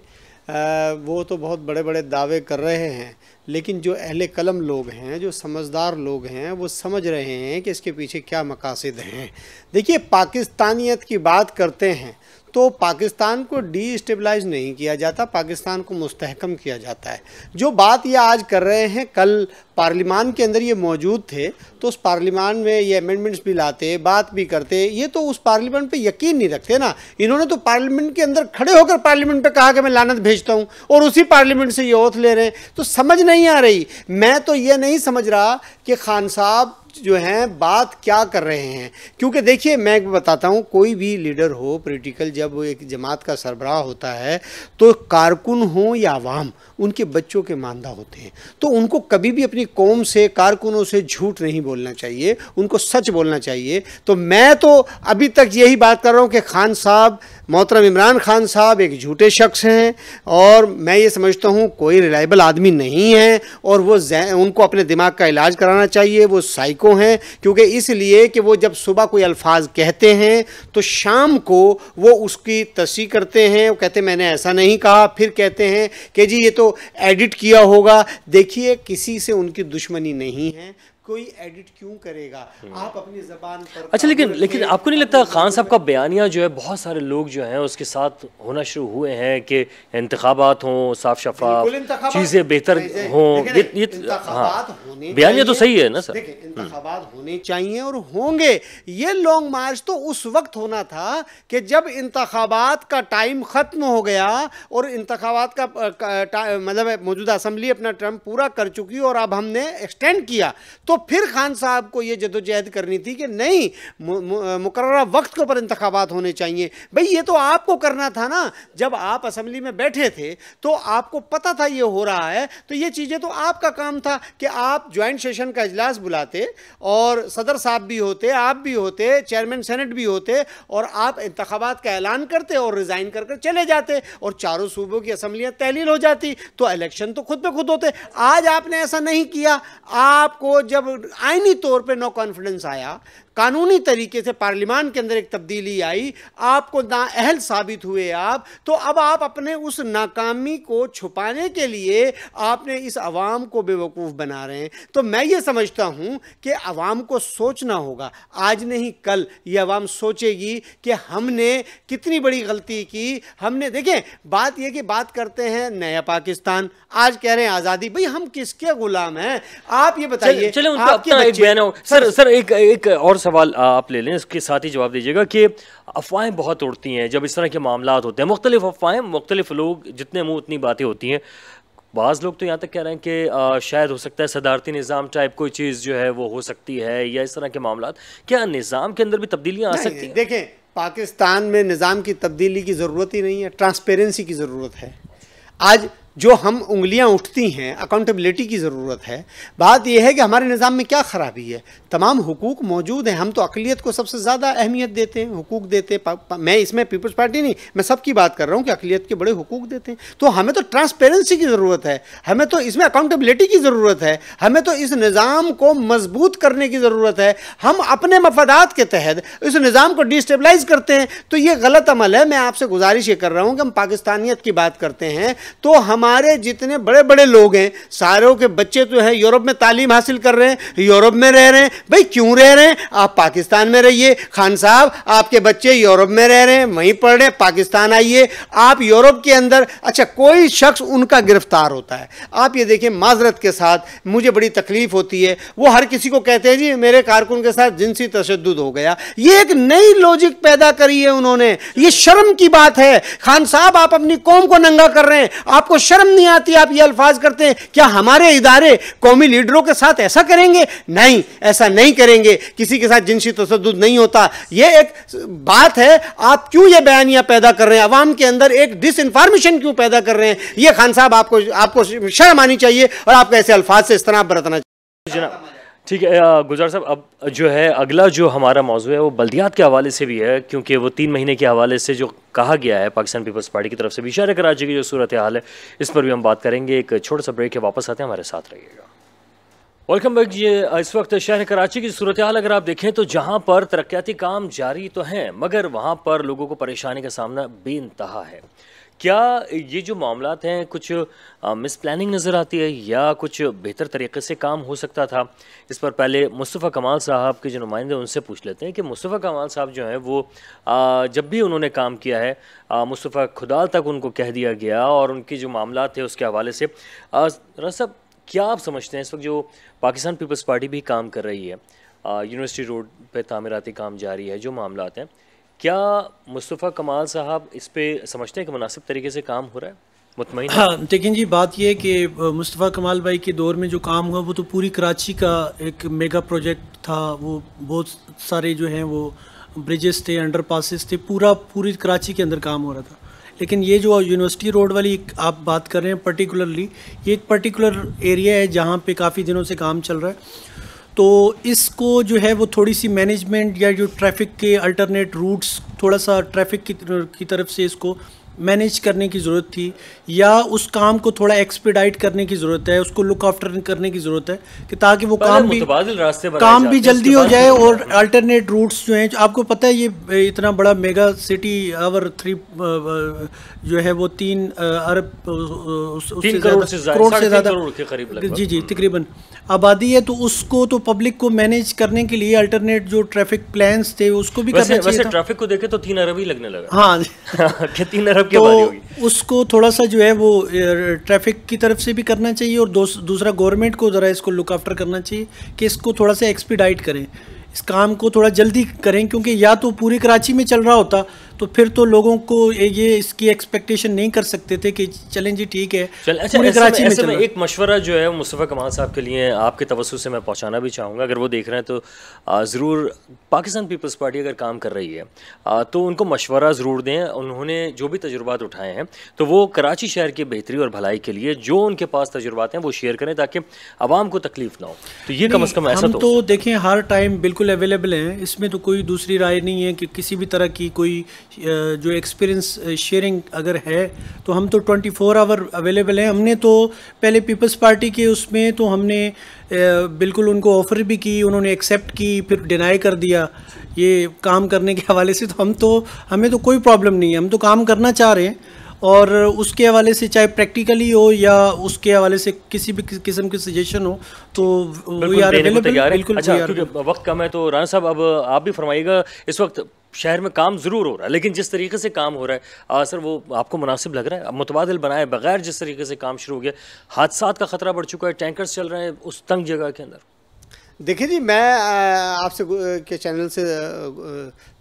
D: वो तो बहुत बड़े बड़े दावे कर रहे हैं, लेकिन जो अहले कलम लोग हैं, जो समझदार लोग हैं, वो समझ रहे हैं कि इसके पीछे क्या मकासद हैं। देखिए, पाकिस्तानियत की बात करते हैं तो पाकिस्तान को डीस्टेबलाइज नहीं किया जाता, पाकिस्तान को मुस्तहकम किया जाता है। जो बात ये आज कर रहे हैं, कल पार्लिमान के अंदर ये मौजूद थे तो उस पार्लिमान में ये अमेंडमेंट्स भी लाते, बात भी करते, ये तो उस पार्लियामेंट पे यकीन नहीं रखते ना। इन्होंने तो पार्लियामेंट के अंदर खड़े होकर पार्लियामेंट पे कहा कि मैं लानत भेजता हूँ, और उसी पार्लियामेंट से ये ओथ ले रहे हैं। तो समझ नहीं आ रही। मैं तो ये नहीं समझ रहा कि खान साहब जो हैं बात क्या कर रहे हैं, क्योंकि देखिए मैं बताता हूँ, कोई भी लीडर हो पॉलिटिकल, जब वो एक जमात का सरबराह होता है तो कारकुन हो या आवाम, उनके बच्चों के मानदा होते हैं, तो उनको कभी भी अपनी कौम से, कारकुनों से झूठ नहीं बोलना चाहिए, उनको सच बोलना चाहिए। तो मैं तो अभी तक यही बात कर रहा हूँ कि खान साहब, मोहतरम इमरान खान साहब एक झूठे शख्स हैं, और मैं ये समझता हूँ कोई रिलायबल आदमी नहीं है, और वो उनको अपने दिमाग का इलाज कराना चाहिए। वो साइको हैं, क्योंकि इसलिए कि वो जब सुबह कोई अल्फाज कहते हैं तो शाम को वो उसकी तस्दीक करते हैं, वो कहते हैं मैंने ऐसा नहीं कहा, फिर कहते हैं कि जी ये तो एडिट किया होगा। देखिए, किसी से उनकी दुश्मनी नहीं है, कोई एडिट क्यों करेगा, आप अपनी ज़बान पर।
A: अच्छा, लेकिन आपको नहीं लगता खान साहब का बयानिया जो है, बहुत सारे लोग जो हैं उसके साथ होना शुरू हुए हैं कि इंतखाबात हों, साफ शफाफ चीज़ें बेहतर हों, बयानिया तो सही है ना सर?
D: देखिए, इंतखाबात होने चाहिए और होंगे। ये लॉन्ग मार्च तो उस वक्त होना था कि जब इंतखाबात का टाइम ख़त्म हो गया और इंतखाबात का मतलब मौजूदा असम्बली अपना टर्म पूरा कर चुकी और अब हमने एक्सटेंड किया, तो फिर खान साहब को ये जदोजहद करनी थी कि नहीं, मुकर्ररा वक्त के ऊपर इंतखाबात होने चाहिए। भाई ये तो आपको करना था ना, जब आप असम्बली में बैठे थे तो आपको पता था ये हो रहा है, तो ये चीज़ें तो आपका काम था कि आप ज्वाइंट सेशन का इजलास बुलाते और सदर साहब भी होते, आप भी होते, चेयरमैन सेनेट भी होते, और आप इंतखाबात का ऐलान करते और रिज़ाइन कर चले जाते, और चारों सूबों की असम्बलियाँ तहलील हो जाती, तो इलेक्शन तो खुद पे खुद होते। आज आपने ऐसा नहीं किया। आपको जब आईनी तौर पे नो कॉन्फिडेंस आया, कानूनी तरीके से पार्लियामान के अंदर एक तब्दीली आई, आपको नाअहल साबित हुए आप, तो अब आप अपने उस नाकामी को छुपाने के लिए आपने इस अवाम को बेवकूफ़ बना रहे हैं। तो मैं ये समझता हूँ कि अवाम को सोचना होगा, आज नहीं कल ये अवाम सोचेगी कि हमने कितनी बड़ी गलती की। हमने, देखें, बात ये कि बात करते हैं नया पाकिस्तान, आज कह रहे हैं आज़ादी। भाई हम किसके गुलाम हैं, आप ये बताइए।
A: चले उनका अपना एक बयान हो। सर एक और सवाल आप ले लें, इसके साथ ही जवाब दीजिएगा कि अफवाहें बहुत उड़ती हैं जब इस तरह के मामलात होते हैं, मुख्तलिफ अफवाहें, मुख्तलिफ लोग, जितने मुँह उतनी बातें होती हैं। बाज़ लोग तो यहाँ तक कह रहे हैं कि शायद हो सकता है सदारती निज़ाम टाइप कोई चीज़ जो है वो हो सकती है, या इस तरह के मामलात। क्या निज़ाम के अंदर भी तब्दीलियाँ आ सकती हैं?
D: देखें, पाकिस्तान में निज़ाम की तब्दीली की ज़रूरत ही नहीं है, ट्रांसपेरेंसी की ज़रूरत है। आज जो हम उंगलियां उठती हैं, अकाउंटेबिलिटी की ज़रूरत है। बात यह है कि हमारे निज़ाम में क्या ख़राबी है। तमाम हुकूक मौजूद हैं, हम तो अक़लियत को सबसे ज़्यादा अहमियत देते हैं, हुकूक देते हैं। मैं इसमें पीपल्स पार्टी नहीं, मैं सबकी बात कर रहा हूँ कि अक़लियत के बड़े हुकूक देते हैं। तो हमें तो ट्रांसपेरेंसी की ज़रूरत है, हमें तो इसमें अकाउंटेबिलिटी की ज़रूरत है, हमें तो इस निज़ाम को मजबूत करने की ज़रूरत है। हम अपने मफादात के तहत इस निज़ाम को डिस्टेबलाइज करते हैं, तो ये गलत अमल है। मैं आपसे गुजारिश ये कर रहा हूँ कि हम पाकिस्तानियत की बात करते हैं तो हमारे जितने बड़े बड़े लोग हैं, सारों के बच्चे तो हैं यूरोप में तालीम हासिल कर रहे हैं, यूरोप में रह रहे हैं। भाई क्यों रह रहे हैं? आप पाकिस्तान में रहिए। खान साहब, आपके बच्चे यूरोप में रह रहे हैं, वहीं पढ़ रहे हैं, पाकिस्तान आइए। आप यूरोप के अंदर, अच्छा कोई शख्स उनका गिरफ्तार होता है, आप ये देखिए, माजरत के साथ मुझे बड़ी तकलीफ होती है, वो हर किसी को कहते हैं जी मेरे कारकुन के साथ जिनसी तशद्दुद हो गया। ये एक नई लॉजिक पैदा करी है उन्होंने, ये शर्म की बात है। खान साहब, आप अपनी कौम को नंगा कर रहे हैं, आपको शर्म नहीं आती? आप ये अल्फाज करते हैं। क्या हमारे इदारे कौमी लीडरों के साथ ऐसा करेंगे? नहीं, ऐसा नहीं करेंगे। किसी के साथ जिनसी तशद्दुद नहीं होता। ये एक बात है, आप क्यों ये बयानियां पैदा कर रहे हैं, अवाम के अंदर एक डिसइंफॉर्मेशन क्यों पैदा कर रहे हैं? ये खान साहब आपको शर्म आनी चाहिए और आपको ऐसे अल्फाज से इस्तेमाल बरतना चाहिए।
A: ठीक है गुलजार साहब, अब जो है अगला जो हमारा मौजू है वो बल्दियात के हवाले से भी है, क्योंकि वो 3 महीने के हवाले से जो कहा गया है पाकिस्तान पीपल्स पार्टी की तरफ से भी, शहर कराची की जो सूरत हाल है इस पर भी हम बात करेंगे। एक छोटा सा ब्रेक है, वापस आते हैं, हमारे साथ रहिएगा। Welcome back. ये इस वक्त शहर कराची की सूरत हाल अगर आप देखें तो जहाँ पर तरक्याती काम जारी तो हैं, मगर वहाँ पर लोगों को परेशानी का सामना बेइंतहा है। क्या ये जो मामलात हैं कुछ मिस प्लानिंग नज़र आती है या कुछ बेहतर तरीके से काम हो सकता था? इस पर पहले मुस्तफ़ा कमाल साहब के जो नुमाइंदे उनसे पूछ लेते हैं कि मुस्तफ़ा कमाल साहब जो हैं वो जब भी उन्होंने काम किया है, मुस्तफ़ा खुदाल तक उनको कह दिया गया और उनकी जो मामलात थे उसके हवाले से रसब, क्या आप समझते हैं इस वक्त जो पाकिस्तान पीपल्स पार्टी भी काम कर रही है, यूनिवर्सिटी रोड पे तामीराती काम जारी है, जो मामलात हैं, क्या मुस्तफ़ा कमाल साहब इस पे समझते हैं कि मुनासिब तरीके से काम हो रहा है, मुतमईन?
B: हाँ, लेकिन जी बात ये है कि मुस्तफ़ा कमाल भाई के दौर में जो काम हुआ वो तो पूरी कराची का एक मेगा प्रोजेक्ट था। वो बहुत सारे जो हैं वो ब्रिजेस थे, अंडरपासेस थे, पूरी कराची के अंदर काम हो रहा था। लेकिन ये जो यूनिवर्सिटी रोड वाली आप बात कर रहे हैं पर्टिकुलरली, ये एक पर्टिकुलर एरिया है जहाँ पे काफ़ी दिनों से काम चल रहा है। तो इसको जो है वो थोड़ी सी मैनेजमेंट या जो ट्रैफिक के अल्टरनेट रूट्स, थोड़ा सा ट्रैफिक की तरफ से इसको मैनेज करने की ज़रूरत थी, या उस काम को थोड़ा एक्सपीडाइट करने की ज़रूरत है, उसको लुक आफ्टर करने की ज़रूरत है कि ताकि वो काम भी जल्दी हो जाए और अल्टरनेट रूट्स जो हैं, जो आपको पता है ये इतना बड़ा मेगा सिटी आवर 3 जो है वो 3 अरब करोड़ से ज़्यादा
A: के करीब
B: जी तकरीबन आबादी है। तो उसको तो पब्लिक को मैनेज करने के लिए अल्टरनेट जो ट्रैफिक प्लान्स थे उसको भी करना चाहिए था।
A: ट्रैफिक को देखे तो 3 अरब ही लगने लगा।
B: हाँ
A: 3 अरब की
B: आबादी होगी। उसको थोड़ा सा जो है वो ट्रैफिक की तरफ से भी करना चाहिए और दूसरा गवर्नमेंट को ज़रा इसको लुक आफ्टर करना चाहिए कि इसको थोड़ा सा एक्सपीडाइट करें, इस काम को थोड़ा जल्दी करें, क्योंकि या तो पूरी कराची में चल रहा होता तो फिर तो लोगों को ये इसकी एक्सपेक्टेशन नहीं कर सकते थे कि चलें जी ठीक है।
A: पूरी कराची में एक मशवरा जो है मुस्तफ़ा कमाल साहब के लिए आपके तवज्जो से मैं पहुंचाना भी चाहूँगा, अगर वो देख रहे हैं तो ज़रूर पाकिस्तान पीपल्स पार्टी अगर काम कर रही है तो उनको मशवरा ज़रूर दें। उन्होंने जो भी तजुर्बात उठाए हैं तो वो कराची शहर की बेहतरी और भलाई के लिए जो उनके पास तजुर्बात हैं वो शेयर करें ताकि आवाम को तकलीफ ना हो। तो ये कम अज़ कम ऐसा
B: तो देखें हर टाइम बिल्कुल अवेलेबल हैं, इसमें तो कोई दूसरी राय नहीं है कि किसी भी तरह की कोई जो एक्सपीरियंस शेयरिंग अगर है तो हम तो 24 आवर अवेलेबल हैं। हमने तो पहले पीपल्स पार्टी के उसमें तो हमने बिल्कुल उनको ऑफ़र भी की, उन्होंने एक्सेप्ट की, फिर डिनाई कर दिया ये काम करने के हवाले से। तो हमें तो कोई प्रॉब्लम नहीं है, हम तो काम करना चाह रहे हैं और उसके हवाले से चाहे प्रैक्टिकली हो या उसके हवाले से किसी भी किस्म की सजेशन हो तो वी आर अवेलेबल। बिल्कुल।
A: अच्छा, क्योंकि वक्त कम है तो राना साहब अब आप भी फरमाइएगा, इस वक्त शहर में काम ज़रूर हो रहा है लेकिन जिस तरीके से काम हो रहा है सर वो आपको मुनासिब लग रहा है? अब मुतबादिल बनाए बगैर जिस तरीके से काम शुरू हो गया, हादसात का ख़तरा बढ़ चुका है, टैंकर्स चल रहे हैं उस तंग जगह के अंदर।
D: देखिए जी, मैं आपसे के चैनल से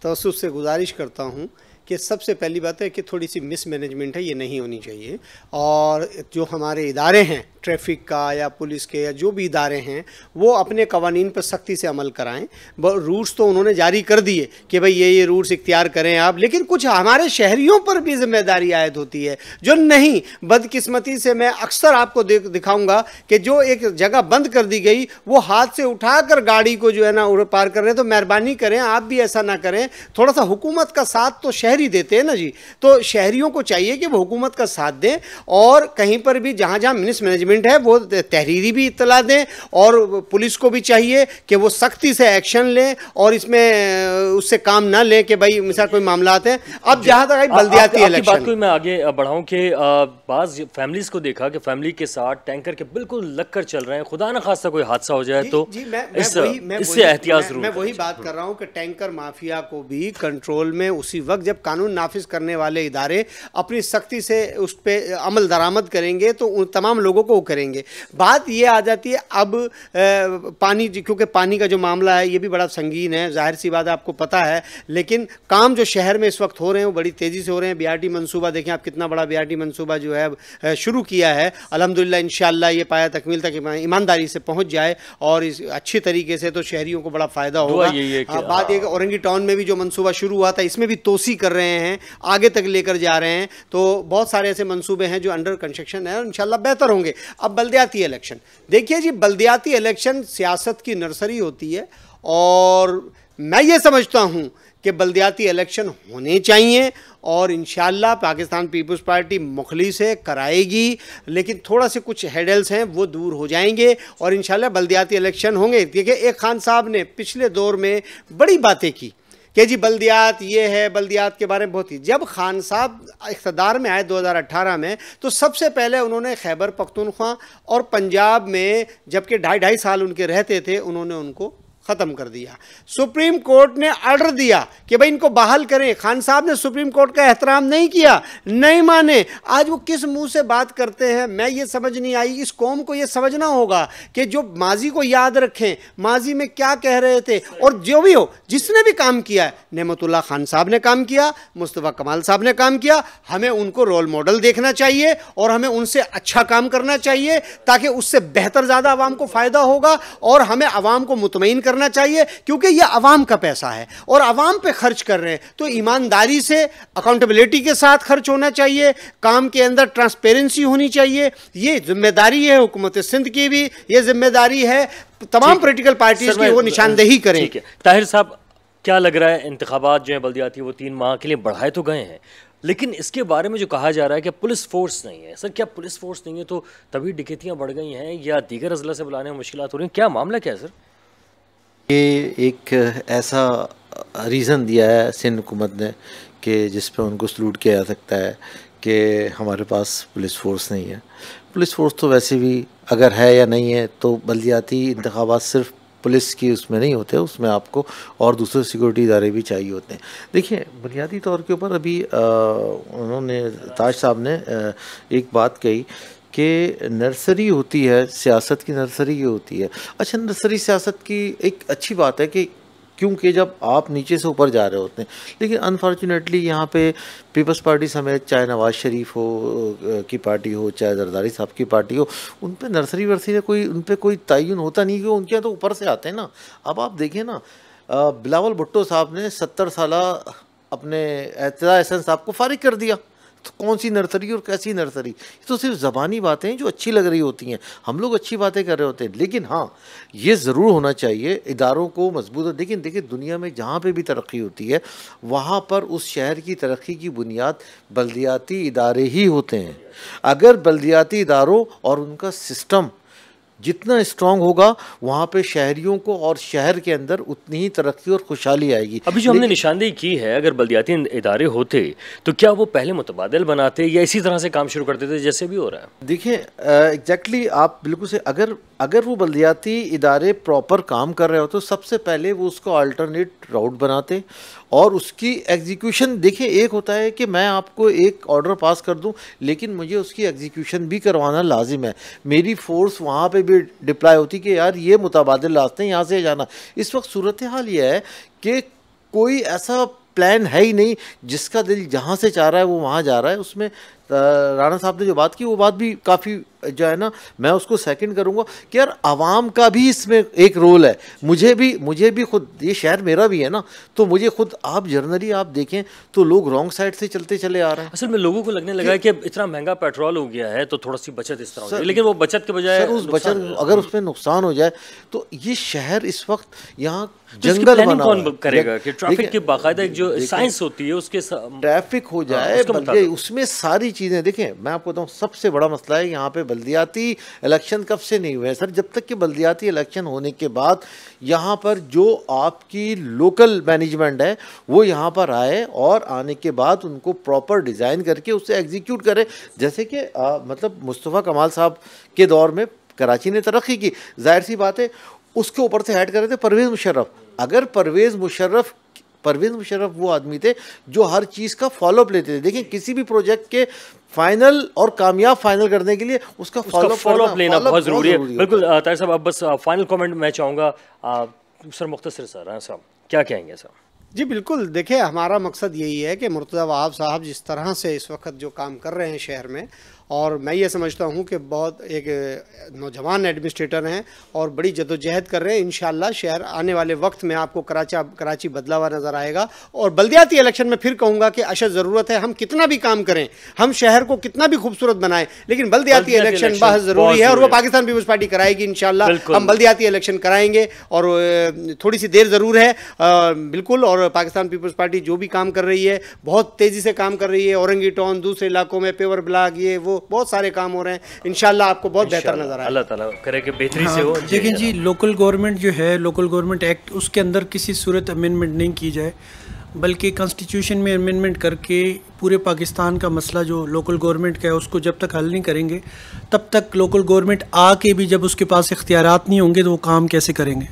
D: तवज्जुह से गुजारिश करता हूँ कि सबसे पहली बात है कि थोड़ी सी मिसमैनेजमेंट है, ये नहीं होनी चाहिए। और जो हमारे इदारे हैं ट्रैफिक का या पुलिस के या जो भी इदारे हैं, वो अपने कवानीन पर सख्ती से अमल कराएं। रूट्स तो उन्होंने जारी कर दिए कि भाई ये रूट्स इख्तियार करें आप, लेकिन कुछ हमारे शहरियों पर भी जिम्मेदारी आयद होती है जो नहीं। बदकिस्मती से मैं अक्सर आपको दिखाऊंगा कि जो एक जगह बंद कर दी गई वो हाथ से उठाकर गाड़ी को जो है ना पार कर रहे हैं। तो मेहरबानी करें, आप भी ऐसा ना करें। थोड़ा सा हुकूमत का साथ तो शहरी देते हैं ना जी, तो शहरियों को चाहिए कि वो हुकूमत का साथ दें और कहीं पर भी जहाँ जहाँ मिसमैनेजमेंट है वो तहरीरी भी इत्तला दें। और पुलिस को भी चाहिए कि वो सख्ती से एक्शन लें और इसमें उससे काम ना लें कि भाई मिसाल कोई मामला है। अब जहाँ तक बल्दियाती इलेक्शन,
A: बात को मैं आगे बढ़ाऊं कि बाज़ फैमिलीज को देखा कि फैमिली के साथ टैंकर के बिल्कुल लगकर चल रहे हैं, खुदा न खास्ता कोई हादसा हो जाए तो इससे एहतियात जरूर।
D: मैं वही बात कर रहा हूँ कि टैंकर माफिया को भी कंट्रोल में उसी वक्त जब कानून नाफिज करने वाले इदारे अपनी सख्ती से उस पर अमल दरामद करेंगे तो उन तमाम लोगों को करेंगे। बात ये आ जाती है अब पानी, क्योंकि पानी का जो मामला है ये भी बड़ा संगीन है, जाहिर सी बात है, आपको पता है। लेकिन काम जो शहर में इस वक्त हो रहे हैं वो बड़ी तेज़ी से हो रहे हैं। बीआरटी मंसूबा देखें आप, कितना बड़ा बीआरटी मंसूबा जो है शुरू किया है। अल्हम्दुलिल्लाह इंशाअल्लाह ये पाया तकमील तक ईमानदारी से पहुँच जाए और इस अच्छी तरीके से, तो शहरियों को बड़ा फ़ायदा होगा। बात ये कि औरंगी टाउन में भी जो मंसूबा शुरू हुआ था इसमें भी तोसी कर रहे हैं, आगे तक लेकर जा रहे हैं। तो बहुत सारे ऐसे मंसूबे हैं जो अंडर कंस्ट्रक्शन है और इंशाअल्लाह बेहतर होंगे। अब बल्दियाती इलेक्शन देखिए जी, बल्दियाती इलेक्शन सियासत की नर्सरी होती है और मैं ये समझता हूँ कि बल्दियाती इलेक्शन होने चाहिए और इंशाअल्लाह पाकिस्तान पीपल्स पार्टी मुखलिस से कराएगी। लेकिन थोड़ा से कुछ हेडल्स हैं वो दूर हो जाएंगे और इंशाअल्लाह बल्दियाती इलेक्शन होंगे। देखिए एक खान साहब ने पिछले दौर में बड़ी बातें की कि जी बल्दियात ये है, बल्दियात के बारे में बहुत ही। जब खान साहब इख्तदार में आए 2018 में तो सबसे पहले उन्होंने खैबर पख्तूनख्वा और पंजाब में, जबकि 2.5 साल उनके रहते थे, उन्होंने उनको ख़त्म कर दिया। सुप्रीम कोर्ट ने ऑर्डर दिया कि भाई इनको बहाल करें। खान साहब ने सुप्रीम कोर्ट का एहतराम नहीं किया, नहीं माने। आज वो किस मुंह से बात करते हैं, मैं ये समझ नहीं आई। इस कौम को ये समझना होगा कि जो माजी को याद रखें, माजी में क्या कह रहे थे। और जो भी हो, जिसने भी काम किया है, नेमतुल्लाह खान साहब ने काम किया, मुस्तफ़ा कमाल साहब ने काम किया, हमें उनको रोल मॉडल देखना चाहिए और हमें उनसे अच्छा काम करना चाहिए ताकि उससे बेहतर ज़्यादा आवाम को फ़ायदा होगा और हमें आवाम को मुतमईन करना चाहिए। क्योंकि यह आवाम का पैसा है और आवाम पे खर्च कर रहे हैं तो ईमानदारी से, अकाउंटेबिलिटी के साथ खर्च होना चाहिए। काम के अंदर ट्रांसपेरेंसी होनी चाहिए। ये जिम्मेदारी है हुकूमत सिंध की भी, ये जिम्मेदारी है तमाम पॉलिटिकल पार्टीज की, वो निशानदेही करें।
A: ताहिर साहब, क्या लग रहा है, इंतखाबात जो है बल्दियाती वो 3 माह के लिए बढ़ाए तो गए हैं, लेकिन इसके बारे में जो कहा जा रहा है कि पुलिस फोर्स नहीं है। सर, क्या पुलिस फोर्स नहीं है तो तभी डकैतियाँ बढ़ गई हैं या दीगर अजला से बुलाने में मुश्किलात हो रही हैं? क्या मामला क्या है सर?
C: ये एक ऐसा रीज़न दिया है सिंध हुकूमत ने कि जिस पे उनको सलूट किया जा सकता है कि हमारे पास पुलिस फोर्स नहीं है। पुलिस फोर्स तो वैसे भी अगर है या नहीं है तो बल्दियाती इंतखाबात सिर्फ पुलिस की उसमें नहीं होते, उसमें आपको और दूसरे सिक्योरिटी इदारे भी चाहिए होते हैं। देखिए, बुनियादी तौर के ऊपर अभी उन्होंने, ताज साहब ने एक बात कही कि नर्सरी होती है, सियासत की नर्सरी ये होती है। अच्छा, नर्सरी सियासत की एक अच्छी बात है कि क्योंकि जब आप नीचे से ऊपर जा रहे होते हैं, लेकिन अनफॉर्चुनेटली यहाँ पे पीपल्स पार्टी समेत चाहे नवाज़ शरीफ हो की पार्टी हो, चाहे जरदारी साहब की पार्टी हो, उन पे नर्सरी वर्सरी का उन पे कोई तयन होता नहीं, कि उनके यहाँ तो ऊपर से आते हैं ना। अब आप देखें ना, बिलावल भुट्टो साहब ने 70 साल अपने एतज़ा एहसन साहब को फारिग कर दिया। तो कौन सी नर्सरी और कैसी नर्सरी? ये तो सिर्फ ज़बानी बातें हैं जो अच्छी लग रही होती हैं, हम लोग अच्छी बातें कर रहे होते हैं। लेकिन हाँ, ये ज़रूर होना चाहिए इदारों को मजबूत। लेकिन देखिए, दुनिया में जहाँ पे भी तरक्की होती है वहाँ पर उस शहर की तरक्की की बुनियाद बल्दियाती इदारे ही होते हैं। अगर बल्दियाती इदारों और उनका सिस्टम जितना स्ट्रॉन्ग होगा, वहाँ पे शहरियों को और शहर के अंदर उतनी ही तरक्की और खुशहाली आएगी।
A: अभी जो हमने निशानदेही की है, अगर बल्दियाती इदारे होते तो क्या वो पहले मुतबादिल बनाते या इसी तरह से काम शुरू करते थे जैसे भी हो रहा है?
C: देखिए, एग्जैक्टली आप बिल्कुल से, अगर वो बल्दियाती इदारे प्रॉपर काम कर रहे हो तो सबसे पहले वो उसको अल्टरनेट राउट बनाते और उसकी एग्जीक्यूशन। देखिए, एक होता है कि मैं आपको एक ऑर्डर पास कर दूं लेकिन मुझे उसकी एग्जीक्यूशन भी करवाना लाजिम है। मेरी फोर्स वहाँ पे भी डिप्लॉय होती कि यार ये मुतबादिल रास्ते हैं, यहाँ से जाना। इस वक्त सूरत हाल ये है कि कोई ऐसा प्लान है ही नहीं, जिसका दिल जहाँ से चाह रहा है वो वहाँ जा रहा है। उसमें राणा साहब ने जो बात की वो बात भी काफ़ी जो है ना, मैं उसको सेकंड करूँगा कि यार आवाम का भी इसमें एक रोल है। मुझे भी खुद, ये शहर मेरा भी है ना, तो मुझे खुद, आप जर्नली आप देखें तो लोग रॉन्ग साइड से चलते चले आ रहे हैं।
A: असल में लोगों को लगने लगा है कि अब इतना महंगा पेट्रोल हो गया है तो थोड़ा सी बचत इस तरह हो जाए, लेकिन वो बचत के बजाय
C: उस बचत, अगर उसमें नुकसान हो जाए तो ये शहर इस वक्त यहाँ जंगल बना
A: कौन करेगा कि ट्रैफिक की बाकायदा एक जो साइंस होती है उसके
C: ट्रैफिक हो जाए, बल्कि उसमें सारी चीज़ें देखें। मैं आपको बताऊँ सबसे बड़ा मसला है यहाँ पे बल्दियाती इलेक्शन कब से नहीं हुए हैं सर, जब तक कि बल्दियाती इलेक्शन होने के बाद यहाँ पर जो आपकी लोकल मैनेजमेंट है वो यहाँ पर आए और आने के बाद उनको प्रॉपर डिज़ाइन करके उससे एग्जीक्यूट करे। जैसे कि मतलब मुस्तफ़ा कमाल साहब के दौर में कराची ने तरक्की की, जाहिर सी बात है उसके ऊपर से हेड कर रहे थे परवेज़ मुशर्रफ। अगर परवेज़ मुशर्रफ वो आदमी थे जो हर चीज़ का फॉलोअप लेते थे। देखिए किसी भी प्रोजेक्ट के फाइनल और कामयाब फाइनल करने के लिए उसका
A: फॉलोअप लेना बहुत ज़रूरी है। बिल्कुल ताहिर साहब, अब बस फाइनल कमेंट मैं चाहूँगा सर, मुख्तसर सर, साहब क्या कहेंगे सर?
D: जी बिल्कुल, देखिए हमारा मकसद यही है कि मुर्तज़ा वहाब साहब जिस तरह से इस वक्त जो काम कर रहे हैं शहर में, और मैं ये समझता हूँ कि बहुत एक नौजवान एडमिनिस्ट्रेटर हैं और बड़ी जदोजहद कर रहे हैं। इंशाअल्लाह शहर आने वाले वक्त में आपको कराची बदला हुआ नज़र आएगा। और बल्दियाती इलेक्शन में फिर कहूँगा कि अशद ज़रूरत है, हम कितना भी काम करें, हम शहर को कितना भी खूबसूरत बनाएं, लेकिन बल्दियाती इलेक्शन बहुत ज़रूरी है और वो पाकिस्तान पीपल्स पार्टी कराएगी इंशाअल्लाह। हम बल्दियाती इलेक्शन कराएंगे और थोड़ी सी देर ज़रूर है बिल्कुल। और पाकिस्तान पीपल्स पार्टी जो भी काम कर रही है बहुत तेज़ी से काम कर रही है। औरंगी टाउन, दूसरे इलाकों में पेवर ब्लॉक, ये वो बहुत सारे काम हो रहे हैं। इंशाल्लाह आपको बहुत बेहतर नजर आएगा।
A: अल्लाह ताला करे कि बेहतरी से हो।
B: लेकिन जी लोकल गवर्नमेंट जो है, लोकल गवर्नमेंट एक्ट, उसके अंदर किसी सूरत अमेंडमेंट नहीं की जाए, बल्कि कॉन्स्टिट्यूशन में अमेंडमेंट करके पूरे पाकिस्तान का मसला जो लोकल गवर्नमेंट का है उसको जब तक हल नहीं करेंगे तब तक लोकल गवर्नमेंट आके भी जब उसके पास इख्तियारात नहीं होंगे तो वो काम कैसे करेंगे।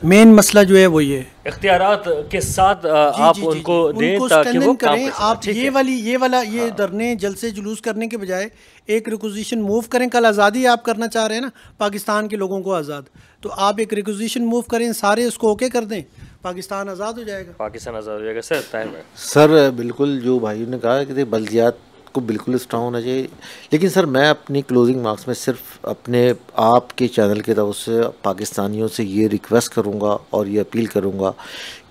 B: मेन मसला जो है वो ये
A: इख्तियारात के साथ आप उनको दें ताकि वो काम करें।
B: आप ये धरने जलसे जुलूस करने के बजाय एक रिक्विजिशन मूव करें। कल आज़ादी आप करना चाह रहे हैं ना, पाकिस्तान के लोगों को आज़ाद, तो आप एक रिक्विजिशन मूव करें, सारे उसको ओके कर दें, पाकिस्तान आज़ाद हो जाएगा।
A: पाकिस्तान आज़ाद हो जाएगा।
C: सर बिल्कुल जो भाइयों ने कहा कि बल्दियात को बिल्कुल स्ट्रांग होना चाहिए, लेकिन सर मैं अपनी क्लोजिंग मार्क्स में सिर्फ अपने आपके चैनल की तरफ से पाकिस्तानियों से ये रिक्वेस्ट करूँगा और ये अपील करूँगा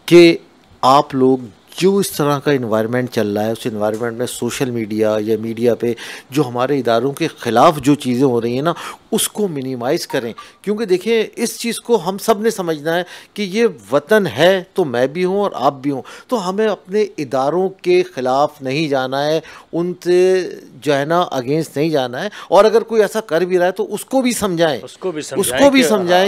C: कि आप लोग जो इस तरह का इन्वायरमेंट चल रहा है उस इन्वायरमेंट में सोशल मीडिया या मीडिया पे जो हमारे इदारों के ख़िलाफ़ जो चीज़ें हो रही हैं ना उसको मिनिमाइज़ करें। क्योंकि देखिए इस चीज़ को हम सब ने समझना है कि ये वतन है तो मैं भी हूँ और आप भी हूँ, तो हमें अपने इदारों के ख़िलाफ़ नहीं जाना है, उनसे जो है ना अगेंस्ट नहीं जाना है। और अगर कोई ऐसा कर भी रहा है तो उसको भी समझाएं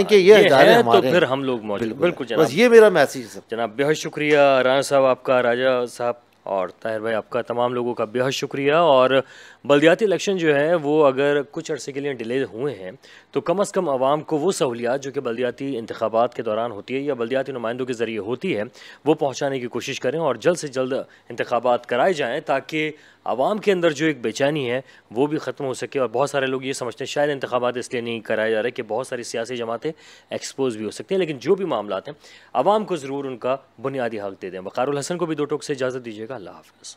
C: कि ये इदारे हमारे,
A: तो फिर हम लोग मौजूद। बिल्कुल,
C: बस ये मेरा मैसेज है
A: जनाब। बेहद शुक्रिया राणा साहब आपका, राजा साहब और ताहिर भाई आपका, तमाम लोगों का बेहद शुक्रिया। और बल्दियाती इलेक्शन जो है वो अगर कुछ अरसे के लिए डिले हुए हैं तो कम अज़ कम आवाम को वो सहूलियात जो कि बल्दियाती इंतखाबात के दौरान होती है या बल्दियाती नुमाइंदों के ज़रिए होती है वो पहुँचाने की कोशिश करें और जल्द से जल्द इंतखाबात कराए जाएँ ताकि आवाम के अंदर जो एक बेचैनी है वो भी ख़त्म हो सके। और बहुत सारे लोग ये समझते हैं शायद इंतखाबात इसलिए नहीं कराए जा रहे कि बहुत सारी सियासी जमातें एक्सपोज भी हो सकती हैं, लेकिन जो भी मामला हैं आवाम को ज़रूर उनका बुनियादी हक़ दे दें। वक़ारुल हसन को भी दो टोक से इजाज़त दीजिएगा। अल्लाह हाफ़िज़।